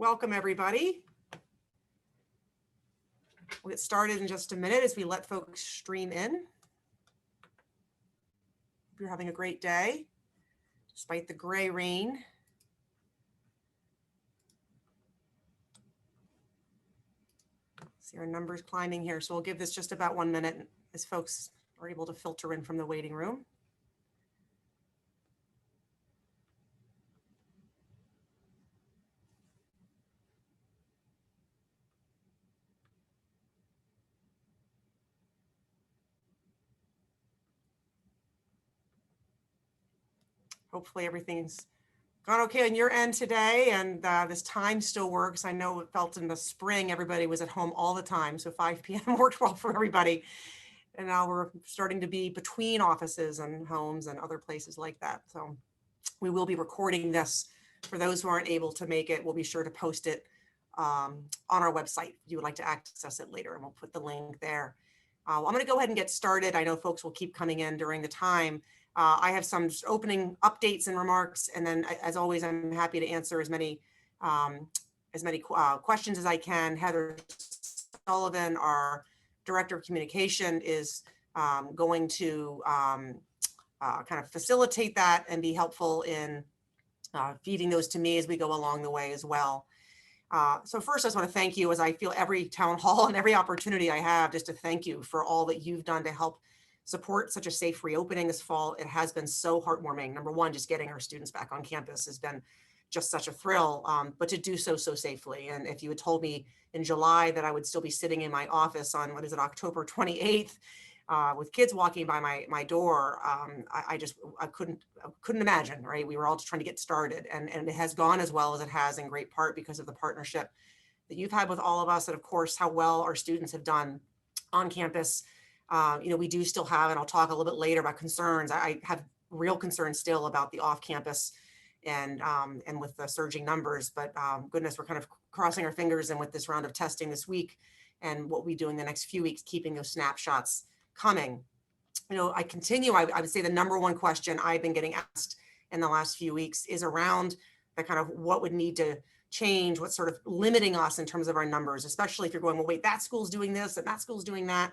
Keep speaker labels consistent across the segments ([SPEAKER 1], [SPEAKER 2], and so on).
[SPEAKER 1] Welcome, everybody. We'll get started in just a minute as we let folks stream in. Hope you're having a great day, despite the gray rain. See our numbers climbing here, so we'll give this just about 1 minute as folks are able to filter in from the waiting room. Hopefully everything's gone okay on your end today, and this time still works. I know it felt in the spring everybody was at home all the time, so 5 p.m. worked well for everybody. And now we're starting to be between offices and homes and other places like that. So we will be recording this. For those who aren't able to make it, we'll be sure to post it on our website if you would like to access it later, and we'll put the link there. I'm going to go ahead and get started. I know folks will keep coming in during the time. I have some opening updates and remarks, and then as always, I'm happy to answer as many questions as I can. Heather Sullivan, our Director of Communication, is going to kind of facilitate that and be helpful in feeding those to me as we go along the way as well. So first, I just want to thank you, as I feel every town hall and every opportunity I have, just to thank you for all that you've done to help support such a safe reopening this fall. It has been so heartwarming. Number one, just getting our students back on campus has been just such a thrill, but to do so safely. And if you had told me in July that I would still be sitting in my office on, October 28th, with kids walking by my door, I couldn't imagine, right? We were all just trying to get started, and it has gone as well as it has in great part because of the partnership that you've had with all of us, and of course, how well our students have done on campus. We do still have, and I'll talk a little bit later about concerns. I have real concerns still about the off-campus and with the surging numbers, but goodness, we're kind of crossing our fingers, and with this round of testing this week and what we do in the next few weeks, keeping those snapshots coming. I continue, I would say the number one question I've been getting asked in the last few weeks is around the kind of what would need to change, what's sort of limiting us in terms of our numbers, especially if you're going, well, wait, that school's doing this and that school's doing that.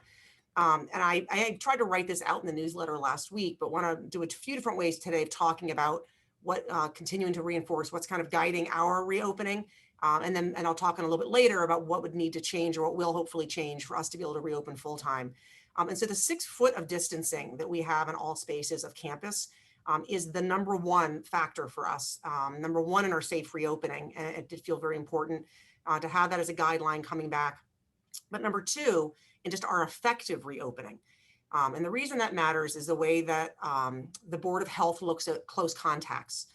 [SPEAKER 1] And I tried to write this out in the newsletter last week, but want to do a few different ways today of talking about what continuing to reinforce what's kind of guiding our reopening. And I'll talk in a little bit later about what would need to change, or what will hopefully change for us to be able to reopen full time. And so the 6 foot of distancing that we have in all spaces of campus is the number one factor for us, number one in our safe reopening. And it did feel very important to have that as a guideline coming back. But number two, in just our effective reopening. And the reason that matters is the way that the Board of Health looks at close contacts.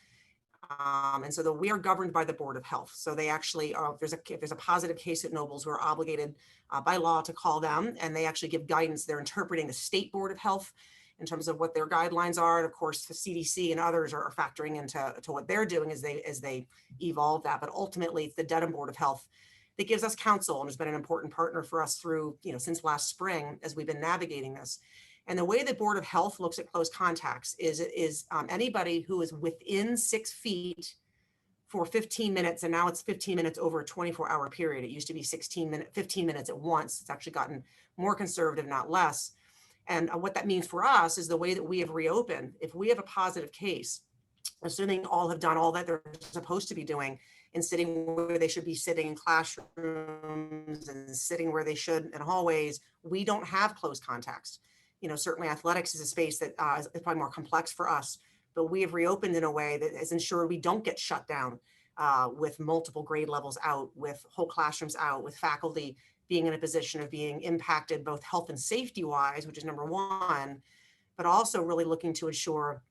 [SPEAKER 1] And so we are governed by the Board of Health. So they actually, if there's a positive case at Nobles, we're obligated by law to call them, and they actually give guidance. They're interpreting the State Board of Health in terms of what their guidelines are. And of course, the CDC and others are factoring into what they're doing as they evolve that. But ultimately, it's the Dedham Board of Health that gives us counsel, and has been an important partner for us through, since last spring as we've been navigating this. And the way the Board of Health looks at close contacts is anybody who is within 6 feet for 15 minutes, and now it's 15 minutes over a 24-hour period. It used to be 15 minutes at once. It's actually gotten more conservative, not less. And what that means for us is the way that we have reopened. If we have a positive case, assuming all have done all that they're supposed to be doing, and sitting where they should be sitting in classrooms and sitting where they should in hallways, we don't have close contacts. Certainly athletics is a space that is probably more complex for us, but we have reopened in a way that has ensured we don't get shut down with multiple grade levels out, with whole classrooms out, with faculty being in a position of being impacted both health and safety wise, which is number one, but also really looking to ensure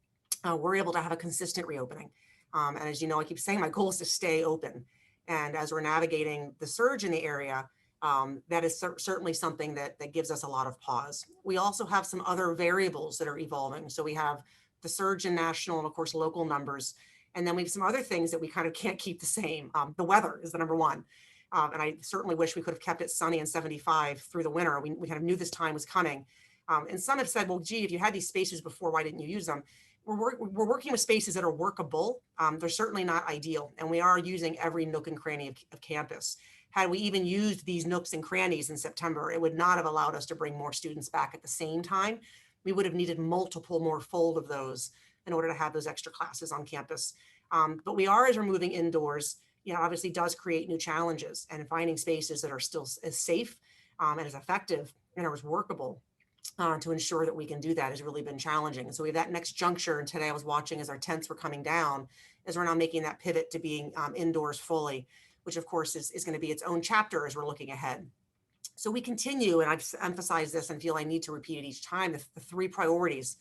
[SPEAKER 1] we're able to have a consistent reopening. And as you know, I keep saying my goal is to stay open. And as we're navigating the surge in the area, that is certainly something that gives us a lot of pause. We also have some other variables that are evolving. So we have the surge in national and of course local numbers. And then we have some other things that we kind of can't keep the same. The weather is the number one. And I certainly wish we could have kept it sunny and 75 through the winter. We kind of knew this time was coming. And some have said, well, gee, if you had these spaces before, why didn't you use them? we're working with spaces that are workable. They're certainly not ideal, and we are using every nook and cranny of campus. Had we even used these nooks and crannies in September, it would not have allowed us to bring more students back at the same time. We would have needed multiple more fold of those in order to have those extra classes on campus. But we are, as we're moving indoors, obviously does create new challenges, and finding spaces that are still as safe and as effective and are as workable to ensure that we can do that has really been challenging. And so we have that next juncture. And today I was watching as our tents were coming down, as we're now making that pivot to being indoors fully, which of course is going to be its own chapter as we're looking ahead. So we continue, and I've emphasized this and feel I need to repeat it each time, the three priorities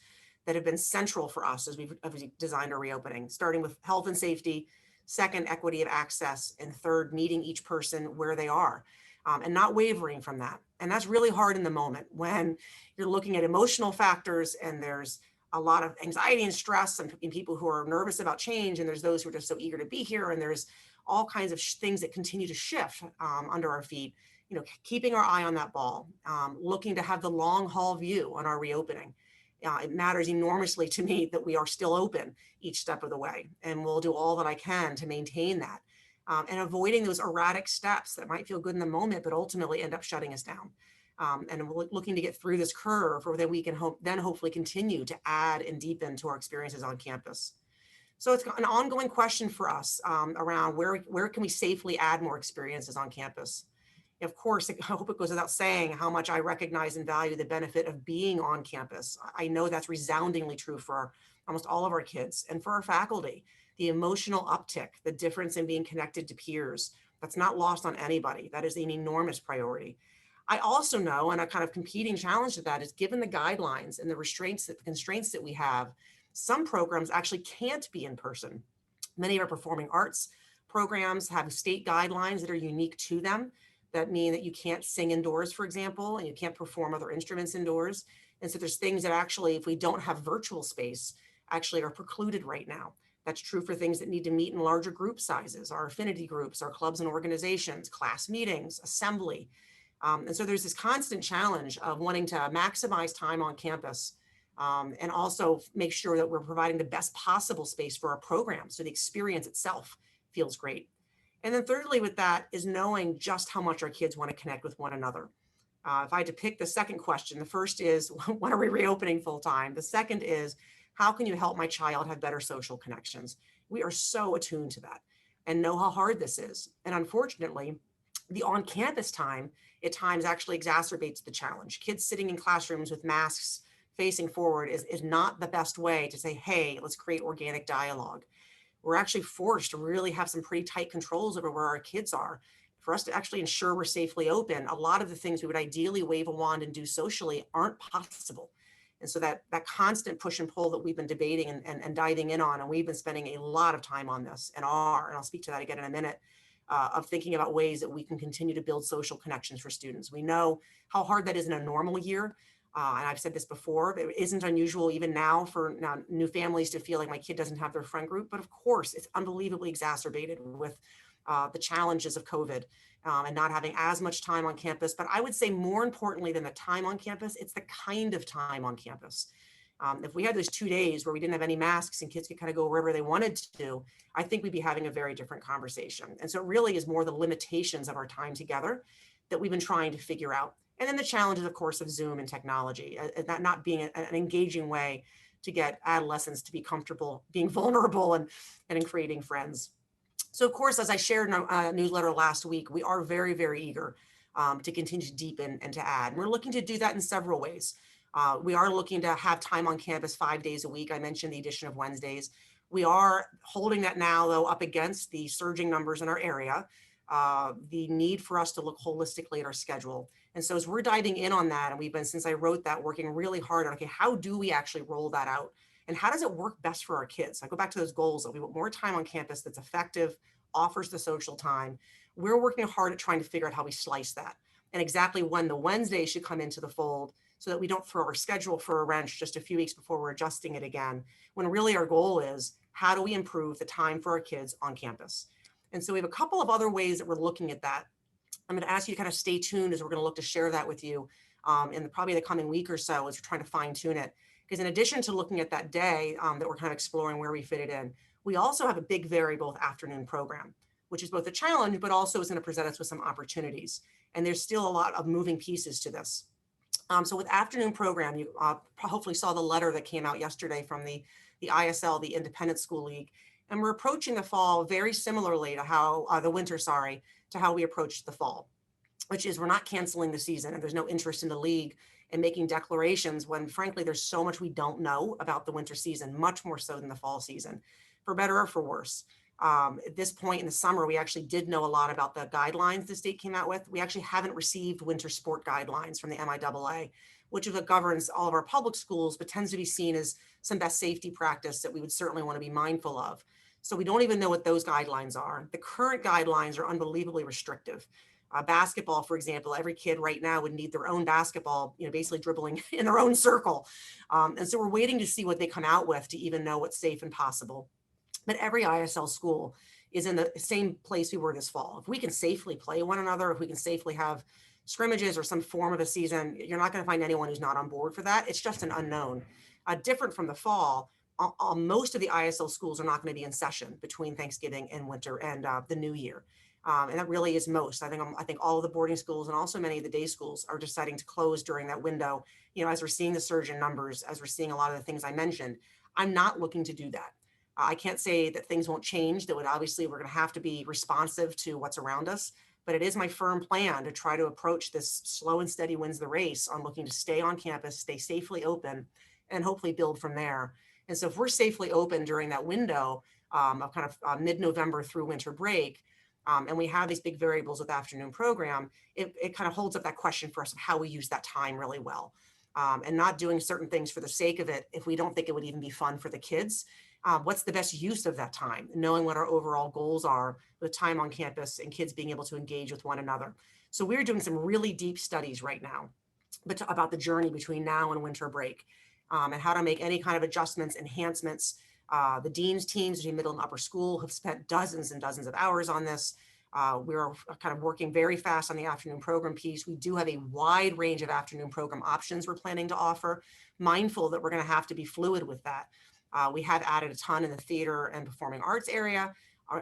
[SPEAKER 1] that have been central for us as we've designed our reopening, starting with health and safety, second, equity of access, and third, meeting each person where they are. And not wavering from that. And that's really hard in the moment when you're looking at emotional factors and there's a lot of anxiety and stress and people who are nervous about change, and there's those who are just so eager to be here, and there's all kinds of things that continue to shift under our feet. Keeping our eye on that ball, looking to have the long haul view on our reopening. It matters enormously to me that we are still open each step of the way, and we'll do all that I can to maintain that. And avoiding those erratic steps that might feel good in the moment, but ultimately end up shutting us down. And we're looking to get through this curve or that we can then hopefully continue to add and deepen to our experiences on campus. So it's an ongoing question for us around where can we safely add more experiences on campus. Of course, I hope it goes without saying how much I recognize and value the benefit of being on campus. I know that's resoundingly true for almost all of our kids and for our faculty. The emotional uptick, the difference in being connected to peers, that's not lost on anybody. That is an enormous priority. I also know, and a kind of competing challenge to that is, given the guidelines and the constraints that we have, some programs actually can't be in person. Many of our performing arts programs have state guidelines that are unique to them that mean that you can't sing indoors, for example, and you can't perform other instruments indoors. And so there's things that actually, if we don't have virtual space, actually are precluded right now. That's true for things that need to meet in larger group sizes, our affinity groups, our clubs and organizations, class meetings, assembly. And so there's this constant challenge of wanting to maximize time on campus and also make sure that we're providing the best possible space for our program so the experience itself feels great. And then thirdly with that is knowing just how much our kids want to connect with one another. If I had to pick the second question, the first is, when are we reopening full time? The second is, how can you help my child have better social connections? We are so attuned to that and know how hard this is. And unfortunately, the on-campus time at times actually exacerbates the challenge. Kids sitting in classrooms with masks facing forward is not the best way to say, hey, let's create organic dialogue. We're actually forced to really have some pretty tight controls over where our kids are. For us to actually ensure we're safely open, a lot of the things we would ideally wave a wand and do socially aren't possible. And so that constant push and pull that we've been debating and diving in on, and we've been spending a lot of time on this and I'll speak to that again in a minute, of thinking about ways that we can continue to build social connections for students. We know how hard that is in a normal year. And I've said this before, it isn't unusual even now for new families to feel like my kid doesn't have their friend group. But of course, it's unbelievably exacerbated with the challenges of COVID and not having as much time on campus. But I would say more importantly than the time on campus, it's the kind of time on campus. If we had those 2 days where we didn't have any masks and kids could kind of go wherever they wanted to, I think we'd be having a very different conversation. And so it really is more the limitations of our time together that we've been trying to figure out. And then the challenges, of course, of Zoom and technology, that not being an engaging way to get adolescents to be comfortable being vulnerable and in creating friends. So, of course, as I shared in a newsletter last week, we are very, very eager to continue to deepen and to add. And we're looking to do that in several ways. We are looking to have time on campus 5 days a week. I mentioned the addition of Wednesdays. We are holding that now, though, up against the surging numbers in our area, the need for us to look holistically at our schedule. And so as we're diving in on that, and we've been, since I wrote that, working really hard on, okay, how do we actually roll that out? And how does it work best for our kids? I go back to those goals that we want more time on campus that's effective, offers the social time. We're working hard at trying to figure out how we slice that and exactly when the Wednesday should come into the fold so that we don't throw our schedule for a wrench just a few weeks before we're adjusting it again, when really our goal is, how do we improve the time for our kids on campus? And so we have a couple of other ways that we're looking at that. I'm going to ask you to kind of stay tuned as we're going to look to share that with you in probably the coming week or so as we're trying to fine tune it. Because in addition to looking at that day that we're kind of exploring where we fit it in, we also have a big variable with afternoon program, which is both a challenge, but also is going to present us with some opportunities. And there's still a lot of moving pieces to this. So with afternoon program, you hopefully saw the letter that came out yesterday from the ISL, the Independent School League. And we're approaching the fall very similarly to how, the winter, sorry, to how we approached the fall, which is we're not canceling the season and there's no interest in the league in making declarations when frankly, there's so much we don't know about the winter season, much more so than the fall season, for better or for worse. At this point in the summer, we actually did know a lot about the guidelines the state came out with. We actually haven't received winter sport guidelines from the MIAA, which is what governs all of our public schools, but tends to be seen as some best safety practice that we would certainly want to be mindful of. So we don't even know what those guidelines are. The current guidelines are unbelievably restrictive. Basketball, for example, every kid right now would need their own basketball, basically dribbling in their own circle. And so we're waiting to see what they come out with to even know what's safe and possible. But every ISL school is in the same place we were this fall. If we can safely play one another, if we can safely have scrimmages or some form of a season, you're not going to find anyone who's not on board for that. It's just an unknown. Different from the fall, most of the ISL schools are not going to be in session between Thanksgiving and winter and the new year. And that really is most. I think all of the boarding schools and also many of the day schools are deciding to close during that window. As we're seeing the surge in numbers, as we're seeing a lot of the things I mentioned, I'm not looking to do that. I can't say that things won't change. That would obviously, we're going to have to be responsive to what's around us. But it is my firm plan to try to approach this slow and steady wins the race on looking to stay on campus, stay safely open, and hopefully build from there. And so if we're safely open during that window of kind of mid-November through winter break, and we have these big variables with afternoon program, it kind of holds up that question for us of how we use that time really well. And not doing certain things for the sake of it if we don't think it would even be fun for the kids. What's the best use of that time? Knowing what our overall goals are with time on campus and kids being able to engage with one another. So we're doing some really deep studies right now about the journey between now and winter break, and how to make any kind of adjustments, enhancements. The dean's teams between middle and upper school have spent dozens and dozens of hours on this. We're kind of working very fast on the afternoon program piece. We do have a wide range of afternoon program options we're planning to offer, mindful that we're going to have to be fluid with that. We have added a ton in the theater and performing arts area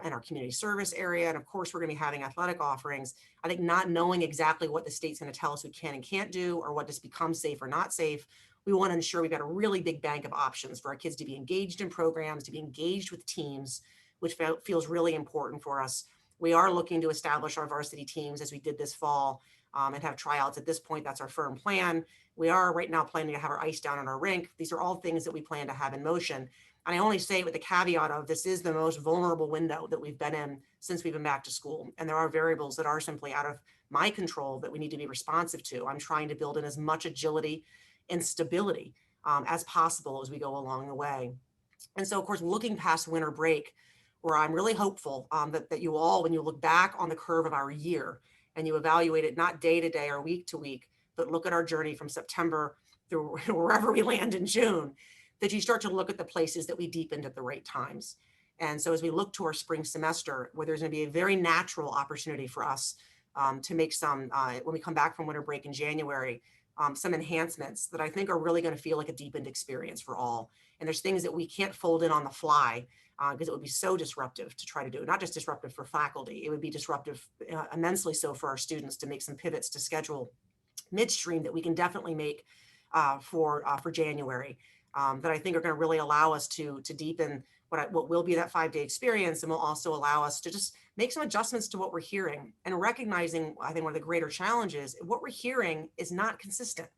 [SPEAKER 1] and our community service area. And of course, we're going to be having athletic offerings. I think not knowing exactly what the state's going to tell us we can and can't do, or what just becomes safe or not safe, we want to ensure we've got a really big bank of options for our kids to be engaged in programs, to be engaged with teams, which feels really important for us. We are looking to establish our varsity teams as we did this fall, and have tryouts. At this point, that's our firm plan. We are right now planning to have our ice down on our rink. These are all things that we plan to have in motion. And I only say it with the caveat of this is the most vulnerable window that we've been in since we've been back to school. And there are variables that are simply out of my control that we need to be responsive to. I'm trying to build in as much agility and stability as possible as we go along the way. And so, of course, looking past winter break, where I'm really hopeful that you all, when you look back on the curve of our year and you evaluate it not day to day or week to week, but look at our journey from September through wherever we land in June, that you start to look at the places that we deepened at the right times. And so as we look to our spring semester, where there's going to be a very natural opportunity for us to make some, when we come back from winter break in January, some enhancements that I think are really going to feel like a deepened experience for all. And there's things that we can't fold in on the fly because it would be so disruptive to try to do. Not just disruptive for faculty, it would be disruptive immensely so for our students to make some pivots to schedule midstream that we can definitely make for January that I think are going to really allow us to deepen what will be that 5-day experience, and will also allow us to just make some adjustments to what we're hearing, and recognizing, I think one of the greater challenges, what we're hearing is not consistent.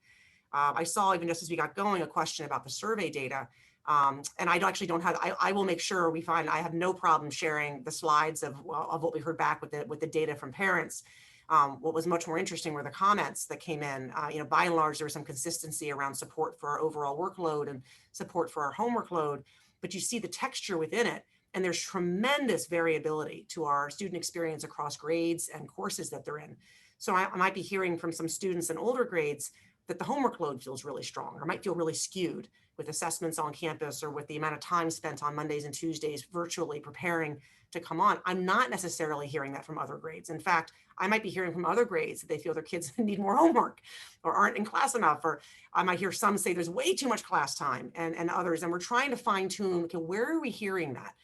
[SPEAKER 1] I saw, even just as we got going, a question about the survey data. And I actually don't have, I will make sure I have no problem sharing the slides of what we heard back with the data from parents. What was much more interesting were the comments that came in. By and large, there was some consistency around support for our overall workload and support for our homework load, but you see the texture within it. And there's tremendous variability to our student experience across grades and courses that they're in. So I might be hearing from some students in older grades that the homework load feels really strong or might feel really skewed. with assessments on campus or with the amount of time spent on Mondays and Tuesdays virtually preparing to come on. I'm not necessarily hearing that from other grades. In fact, I might be hearing from other grades that they feel their kids need more homework or aren't in class enough, or I might hear some say there's way too much class time and others. And we're trying to fine tune, okay, where are we hearing that?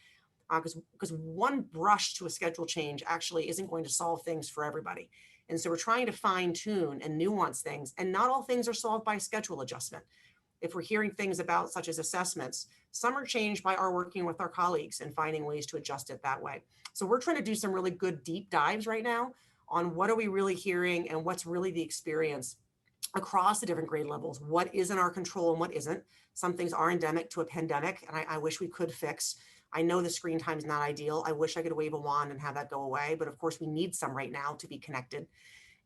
[SPEAKER 1] Because one brush to a schedule change actually isn't going to solve things for everybody. And so we're trying to fine tune and nuance things, and not all things are solved by schedule adjustment. If we're hearing things about such as assessments, some are changed by our working with our colleagues and finding ways to adjust it that way. So we're trying to do some really good deep dives right now on what are we really hearing and what's really the experience across the different grade levels, what is in our control and what isn't. Some things are endemic to a pandemic, and I wish we could fix. I know the screen time is not ideal. I wish I could wave a wand and have that go away, but of course we need some right now to be connected.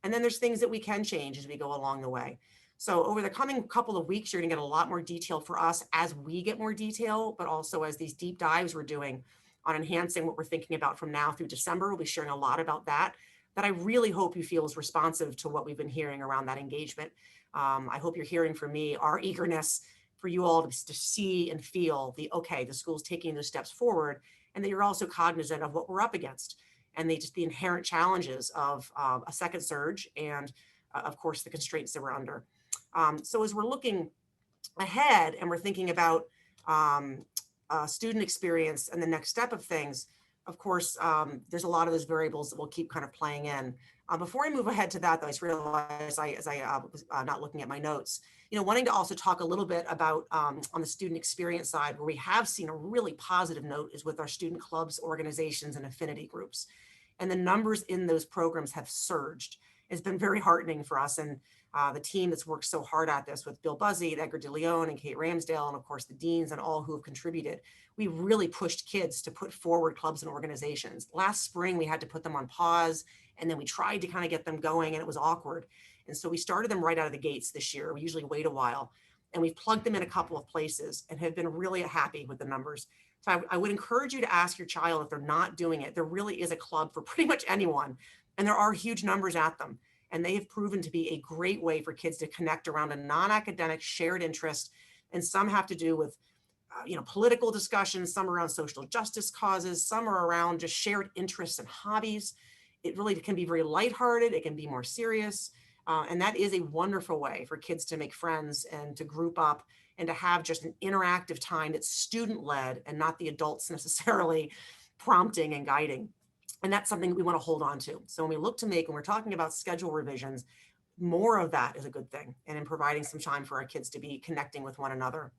[SPEAKER 1] And then there's things that we can change as we go along the way. So over the coming couple of weeks, you're going to get a lot more detail for us as we get more detail, but also as these deep dives we're doing on enhancing what we're thinking about from now through December. We'll be sharing a lot about that I really hope you feel is responsive to what we've been hearing around that engagement. I hope you're hearing from me our eagerness for you all to see and feel the school's taking those steps forward, and that you're also cognizant of what we're up against and the inherent challenges of a second surge and of course the constraints that we're under. So as we're looking ahead and we're thinking about student experience and the next step of things, of course, there's a lot of those variables that will keep kind of playing in. Before I move ahead to that, though, I just realized as I was not looking at my notes, wanting to also talk a little bit about on the student experience side, where we have seen a really positive note is with our student clubs, organizations, and affinity groups. And the numbers in those programs have surged. It's been very heartening for us. And the team that's worked so hard at this with Bill Buzzy, Edgar DeLeon, and Kate Ramsdale, and of course the deans and all who have contributed, we really pushed kids to put forward clubs and organizations. Last spring, we had to put them on pause, and then we tried to kind of get them going, and it was awkward. And so we started them right out of the gates this year. We usually wait a while, and we've plugged them in a couple of places and have been really happy with the numbers. So I would encourage you to ask your child if they're not doing it. There really is a club for pretty much anyone, and there are huge numbers at them. And they have proven to be a great way for kids to connect around a non-academic shared interest. And some have to do with, political discussions, some around social justice causes, some are around just shared interests and hobbies. It really can be very lighthearted. It can be more serious. And that is a wonderful way for kids to make friends and to group up and to have just an interactive time that's student-led and not the adults necessarily prompting and guiding. And that's something that we want to hold on to. So when we look to make, when we're talking about schedule revisions, more of that is a good thing. And in providing some time for our kids to be connecting with one another.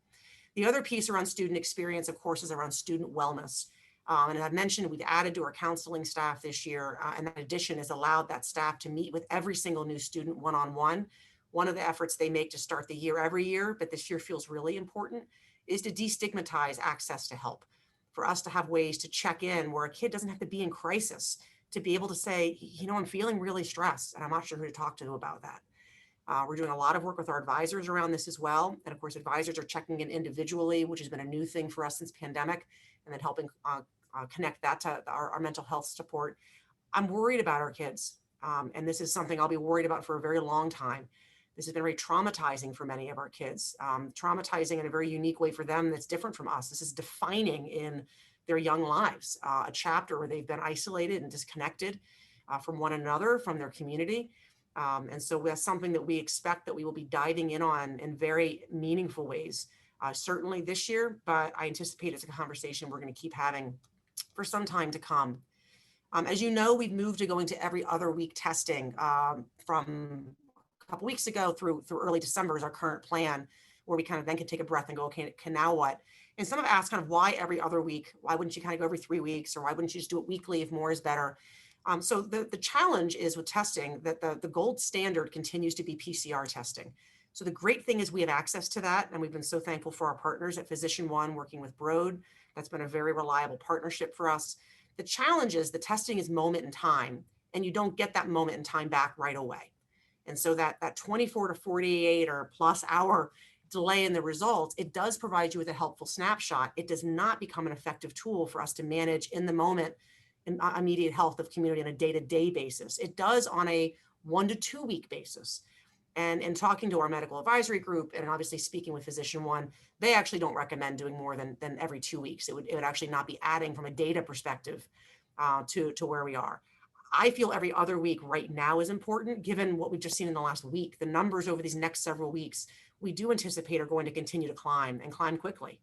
[SPEAKER 1] The other piece around student experience, of course, is around student wellness. And as I've mentioned, we've added to our counseling staff this year. And that addition has allowed that staff to meet with every single new student one-on-one. One of the efforts they make to start the year every year, but this year feels really important, is to destigmatize access to help. For us to have ways to check in where a kid doesn't have to be in crisis, to be able to say, I'm feeling really stressed and I'm not sure who to talk to about that. We're doing a lot of work with our advisors around this as well. And of course, advisors are checking in individually, which has been a new thing for us since pandemic, and then helping connect that to our mental health support. I'm worried about our kids. And this is something I'll be worried about for a very long time. This has been very traumatizing for many of our kids, traumatizing in a very unique way for them that's different from us. This is defining in their young lives, a chapter where they've been isolated and disconnected from one another, from their community. And so that's something that we expect that we will be diving in on in very meaningful ways, certainly this year, but I anticipate it's a conversation we're going to keep having for some time to come. As you know, we've moved to going to every other week testing from a couple weeks ago through early December is our current plan, where we kind of then can take a breath and go, okay, now what? And some have asked kind of why every other week? Why wouldn't you kind of go every 3 weeks, or why wouldn't you just do it weekly if more is better? So the challenge is with testing that the gold standard continues to be PCR testing. So the great thing is we have access to that, and we've been so thankful for our partners at Physician One working with Broad. That's been a very reliable partnership for us. The challenge is the testing is moment in time, and you don't get that moment in time back right away. And so that 24 to 48 or plus hour delay in the results, it does provide you with a helpful snapshot. It does not become an effective tool for us to manage in the moment and immediate health of community on a day-to-day basis. It does on a 1 to 2 week basis. And in talking to our medical advisory group and obviously speaking with physician one, they actually don't recommend doing more than every 2 weeks. It would actually not be adding from a data perspective to where we are. I feel every other week right now is important, given what we've just seen in the last week. The numbers over these next several weeks, we do anticipate are going to continue to climb and climb quickly.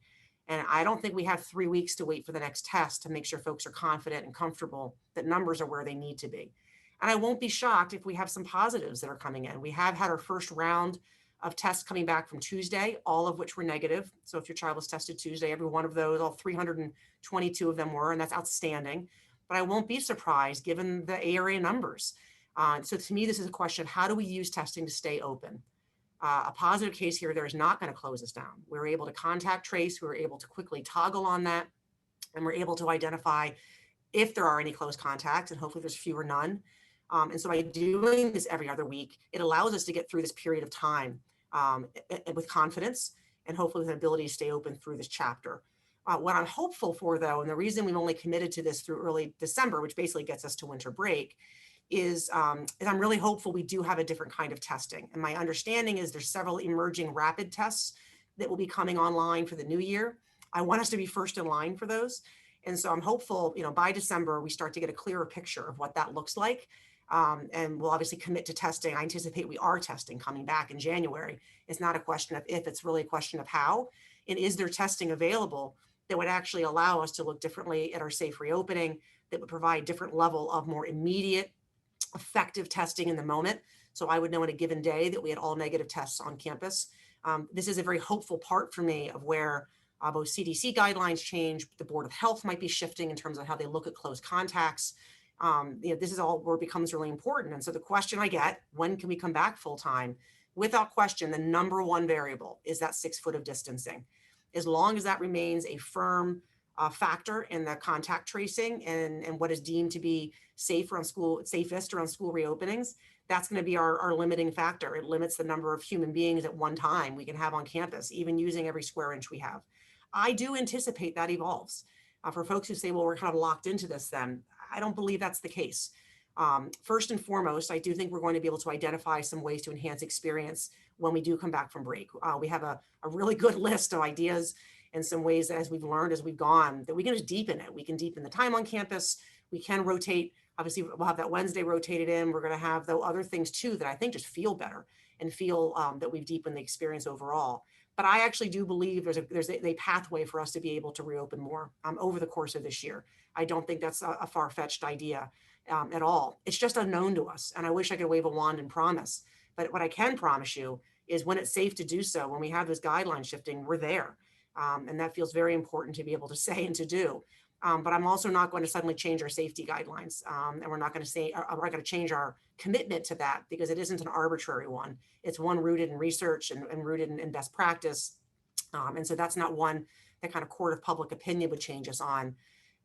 [SPEAKER 1] And I don't think we have 3 weeks to wait for the next test to make sure folks are confident and comfortable that numbers are where they need to be. And I won't be shocked if we have some positives that are coming in. We have had our first round of tests coming back from Tuesday, all of which were negative. So if your child was tested Tuesday, every one of those, all 322 of them were, and that's outstanding. But I won't be surprised given the area numbers. So to me, this is a question of how do we use testing to stay open? A positive case here, there is not going to close us down. We're able to contact trace, we're able to quickly toggle on that, and we're able to identify if there are any close contacts, and hopefully there's fewer none. And so by doing this every other week, it allows us to get through this period of time with confidence and hopefully with an ability to stay open through this chapter. What I'm hopeful for, though, and the reason we've only committed to this through early December, which basically gets us to winter break, is I'm really hopeful we do have a different kind of testing. And my understanding is there's several emerging rapid tests that will be coming online for the new year. I want us to be first in line for those. And so I'm hopeful, by December, we start to get a clearer picture of what that looks like. And we'll obviously commit to testing. I anticipate we are testing coming back in January. It's not a question of if, it's really a question of how. And is there testing available that would actually allow us to look differently at our safe reopening, that would provide different level of more immediate, effective testing in the moment. So I would know in a given day that we had all negative tests on campus. This is a very hopeful part for me of where both CDC guidelines change, the Board of Health might be shifting in terms of how they look at close contacts. This is all where it becomes really important. And so the question I get, when can we come back full time? Without question, the number one variable is that 6 foot of distancing. As long as that remains a firm factor in the contact tracing and what is deemed to be safest around school reopenings, that's going to be our limiting factor. It limits the number of human beings at one time we can have on campus, even using every square inch we have. I do anticipate that evolves. For folks who say, well, we're kind of locked into this then, I don't believe that's the case. First and foremost, I do think we're going to be able to identify some ways to enhance experience when we do come back from break. We have a really good list of ideas and some ways that as we've learned, as we've gone, that we can just deepen it. We can deepen the time on campus. We can rotate. Obviously, we'll have that Wednesday rotated in. We're going to have though other things too that I think just feel better and feel that we've deepened the experience overall. But I actually do believe there's a pathway for us to be able to reopen more over the course of this year. I don't think that's a far-fetched idea at all. It's just unknown to us. And I wish I could wave a wand and promise. But what I can promise you is when it's safe to do so, when we have those guidelines shifting, we're there. And that feels very important to be able to say and to do. But I'm also not going to suddenly change our safety guidelines. And we're not going to change our commitment to that because it isn't an arbitrary one. It's one rooted in research and rooted in best practice. And so that's not one that kind of court of public opinion would change us on.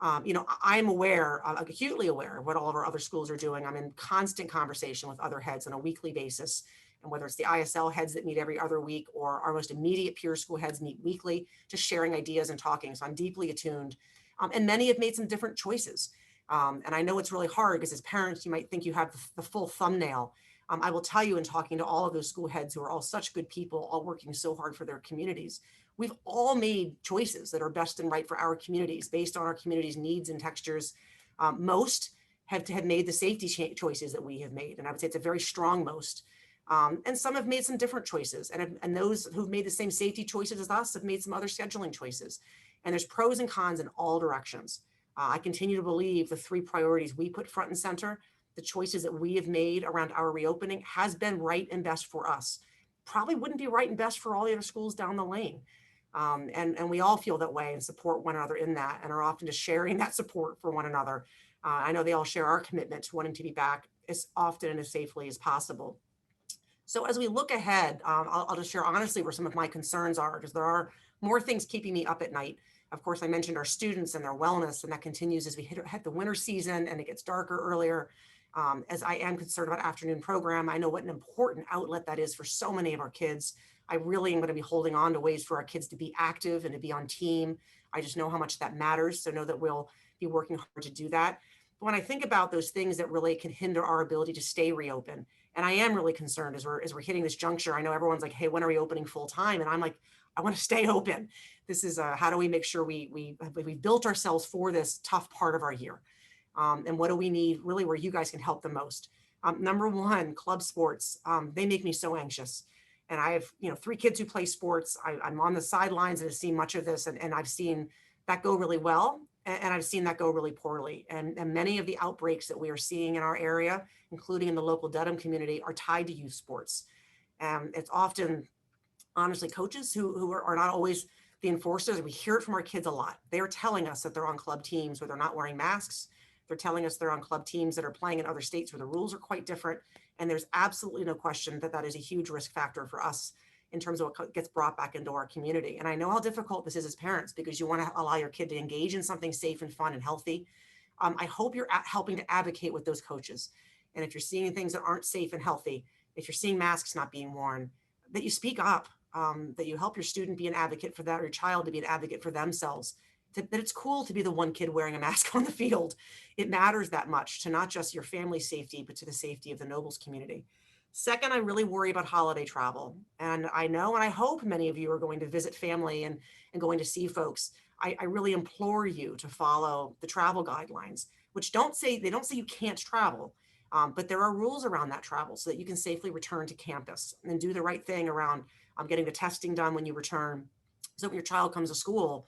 [SPEAKER 1] I'm aware, acutely aware of what all of our other schools are doing. I'm in constant conversation with other heads on a weekly basis. And whether it's the ISL heads that meet every other week or our most immediate peer school heads meet weekly, just sharing ideas and talking. So I'm deeply attuned. And many have made some different choices. And I know it's really hard because as parents, you might think you have the full thumbnail. I will tell you in talking to all of those school heads who are all such good people, all working so hard for their communities, we've all made choices that are best and right for our communities based on our community's needs and textures. Most have made the safety choices that we have made. And I would say it's a very strong most. And some have made some different choices. And those who've made the same safety choices as us have made some other scheduling choices. And there's pros and cons in all directions. I continue to believe the 3 priorities we put front and center, the choices that we have made around our reopening has been right and best for us. Probably wouldn't be right and best for all the other schools down the lane. And we all feel that way and support one another in that and are often just sharing that support for one another. I know they all share our commitment to wanting to be back as often and as safely as possible. So as we look ahead, I'll just share honestly where some of my concerns are because there are more things keeping me up at night. Of course, I mentioned our students and their wellness, and that continues as we hit the winter season and it gets darker earlier. As I am concerned about afternoon program, I know what an important outlet that is for so many of our kids. I really am going to be holding on to ways for our kids to be active and to be on team. I just know how much that matters. So know that we'll be working hard to do that. But when I think about those things that really can hinder our ability to stay reopened, and I am really concerned as we're hitting this juncture. I know everyone's like, "Hey, when are we opening full time?" And I'm like, "I want to stay open." This is how do we make sure we built ourselves for this tough part of our year, and what do we need really where you guys can help the most. Number one, club sports. They make me so anxious. And I have, 3 kids who play sports. I'm on the sidelines and have seen much of this, and I've seen that go really well, and I've seen that go really poorly. And many of the outbreaks that we are seeing in our area, including in the local Dedham community, are tied to youth sports. It's often, honestly, coaches who are not always the enforcers. We hear it from our kids a lot. They are telling us that they're on club teams where they're not wearing masks. They're telling us they're on club teams that are playing in other states where the rules are quite different. And there's absolutely no question that that is a huge risk factor for us in terms of what gets brought back into our community. And I know how difficult this is as parents because you want to allow your kid to engage in something safe and fun and healthy. I hope you're helping to advocate with those coaches. And if you're seeing things that aren't safe and healthy, if you're seeing masks not being worn, that you speak up, that you help your student be an advocate for that, or your child to be an advocate for themselves. That it's cool to be the one kid wearing a mask on the field. It matters that much to not just your family's safety, but to the safety of the Nobles community. Second, I really worry about holiday travel. And I know and I hope many of you are going to visit family and going to see folks. I really implore you to follow the travel guidelines, which they don't say you can't travel, but there are rules around that travel so that you can safely return to campus and do the right thing around getting the testing done when you return. So when your child comes to school,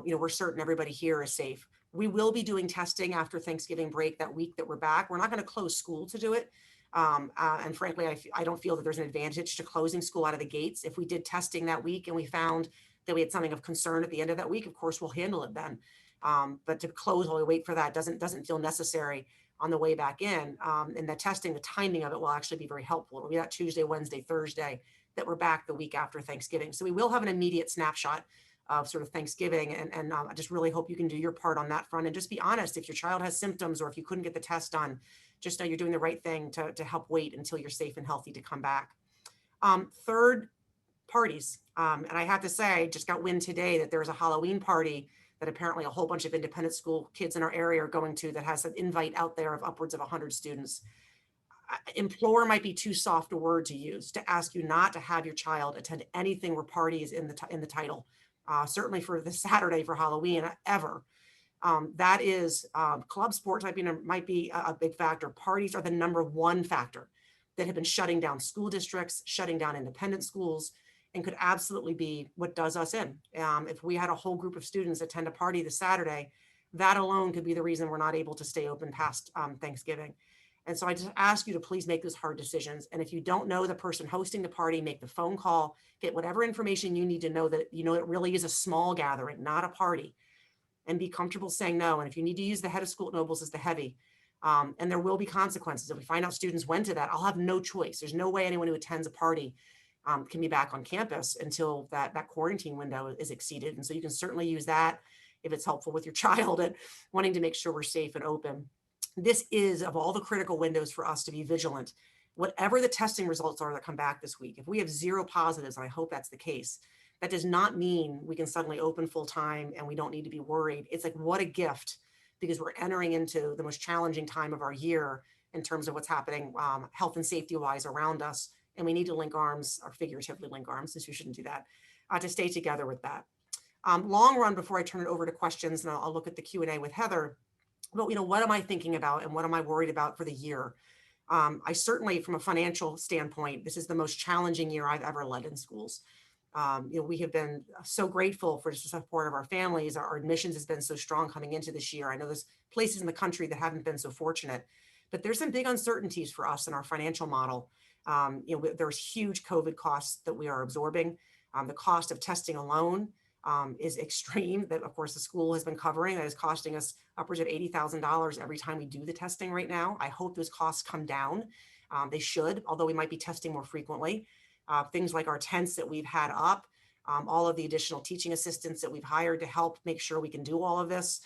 [SPEAKER 1] we're certain everybody here is safe. We will be doing testing after Thanksgiving break that week that we're back. We're not going to close school to do it. And frankly, I don't feel that there's an advantage to closing school out of the gates. If we did testing that week and we found that we had something of concern at the end of that week, of course, we'll handle it then. But to close while we wait for that doesn't feel necessary on the way back in. And the testing, the timing of it will actually be very helpful. It'll be that Tuesday, Wednesday, Thursday that we're back the week after Thanksgiving. So we will have an immediate snapshot of sort of Thanksgiving. And I just really hope you can do your part on that front and just be honest. If your child has symptoms or if you couldn't get the test done, just know you're doing the right thing to help wait until you're safe and healthy to come back. Third, parties. And I have to say, I just got wind today that there's a Halloween party that apparently a whole bunch of independent school kids in our area are going to that has an invite out there of upwards of 100 students. Implore might be too soft a word to use to ask you not to have your child attend anything where party is in the title. Certainly for the Saturday for Halloween ever. That is club sports might be a big factor. Parties are the number one factor that have been shutting down school districts, shutting down independent schools, and could absolutely be what does us in. If we had a whole group of students attend a party this Saturday, that alone could be the reason we're not able to stay open past Thanksgiving. And so I just ask you to please make those hard decisions. And if you don't know the person hosting the party, make the phone call, get whatever information you need to know that it really is a small gathering, not a party, and be comfortable saying no. And if you need to use the head of school at Nobles as the heavy, and there will be consequences. If we find out students went to that, I'll have no choice. There's no way anyone who attends a party can be back on campus until that quarantine window is exceeded. And so you can certainly use that if it's helpful with your child and wanting to make sure we're safe and open. This is, of all the critical windows for us to be vigilant, whatever the testing results are that come back this week. If we have 0 positives, and I hope that's the case, that does not mean we can suddenly open full time and we don't need to be worried. It's like, what a gift, because we're entering into the most challenging time of our year in terms of what's happening health and safety wise around us. And we need to link arms, or figuratively link arms, since you shouldn't do that, to stay together with that. Long run, before I turn it over to questions, and I'll look at the Q&A with Heather, but what am I thinking about and what am I worried about for the year? I certainly, from a financial standpoint, this is the most challenging year I've ever led in schools. We have been so grateful for the support of our families. Our admissions has been so strong coming into this year. I know there's places in the country that haven't been so fortunate, but there's some big uncertainties for us in our financial model. There's huge COVID costs that we are absorbing. The cost of testing alone is extreme, that of course the school has been covering. That is costing us upwards of $80,000 every time we do the testing right now. I hope those costs come down. They should, although we might be testing more frequently. Things like our tents that we've had up, all of the additional teaching assistants that we've hired to help make sure we can do all of this,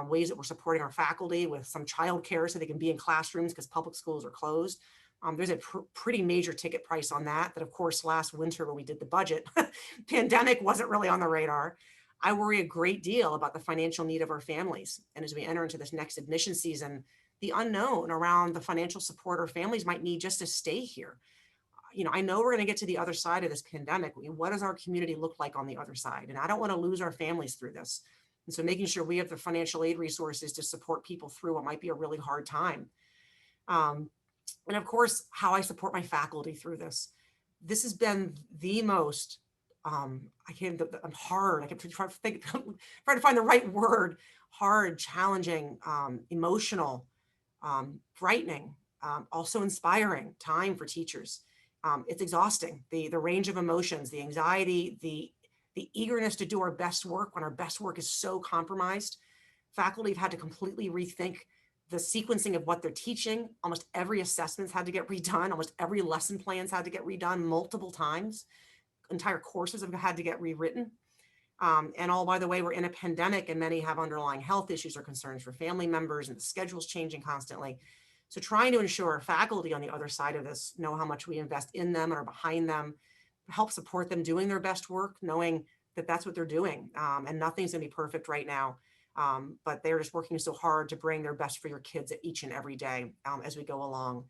[SPEAKER 1] ways that we're supporting our faculty with some childcare so they can be in classrooms because public schools are closed. There's a pretty major ticket price on that of course, last winter when we did the budget, pandemic wasn't really on the radar. I worry a great deal about the financial need of our families. And as we enter into this next admission season, the unknown around the financial support our families might need just to stay here. I know we're going to get to the other side of this pandemic. What does our community look like on the other side? And I don't want to lose our families through this. And so making sure we have the financial aid resources to support people through what might be a really hard time. And of course, how I support my faculty through this. This has been the most, I'm hard. I kept trying to think, trying to find the right word, hard, challenging, emotional, frightening, also inspiring time for teachers. It's exhausting, the range of emotions, the anxiety, the eagerness to do our best work when our best work is so compromised. Faculty have had to completely rethink the sequencing of what they're teaching. Almost every assessment's had to get redone. Almost every lesson plan's had to get redone multiple times. Entire courses have had to get rewritten. And all, by the way, we're in a pandemic and many have underlying health issues or concerns for family members, and the schedule's changing constantly. So trying to ensure our faculty on the other side of this know how much we invest in them and are behind them, help support them doing their best work, knowing that that's what they're doing. And nothing's gonna be perfect right now. But they're just working so hard to bring their best for your kids each and every day as we go along.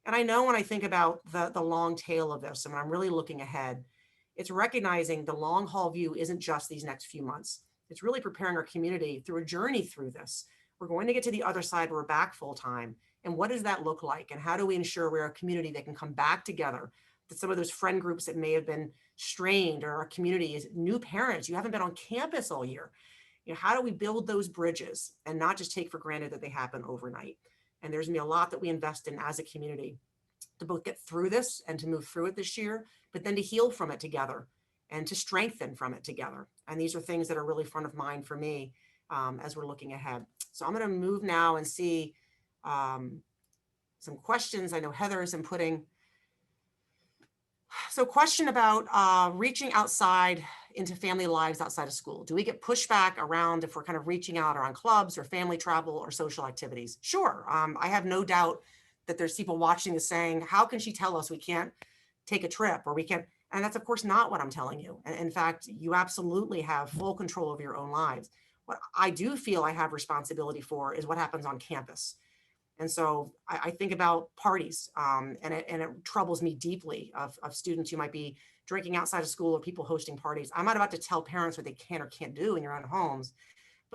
[SPEAKER 1] And I know when I think about the long tail of this, and when I'm really looking ahead, it's recognizing the long haul view isn't just these next few months. It's really preparing our community through a journey through this. We're going to get to the other side, we're back full time. And what does that look like? And how do we ensure we're a community that can come back together? That some of those friend groups that may have been strained, or our community is new parents, you haven't been on campus all year. How do we build those bridges and not just take for granted that they happen overnight? And there's gonna be a lot that we invest in as a community to both get through this and to move through it this year, but then to heal from it together and to strengthen from it together. And these are things that are really front of mind for me as we're looking ahead. So I'm gonna move now and see some questions. I know Heather is inputting. So question about reaching outside into family lives outside of school. Do we get pushback around if we're kind of reaching out around clubs or family travel or social activities? Sure. I have no doubt that there's people watching this saying, how can she tell us we can't take a trip or we can't? And that's of course not what I'm telling you. In fact, you absolutely have full control of your own lives. What I do feel I have responsibility for is what happens on campus. And so I think about parties, and it troubles me deeply of students who might be drinking outside of school or people hosting parties. I'm not about to tell parents what they can or can't do in your own homes,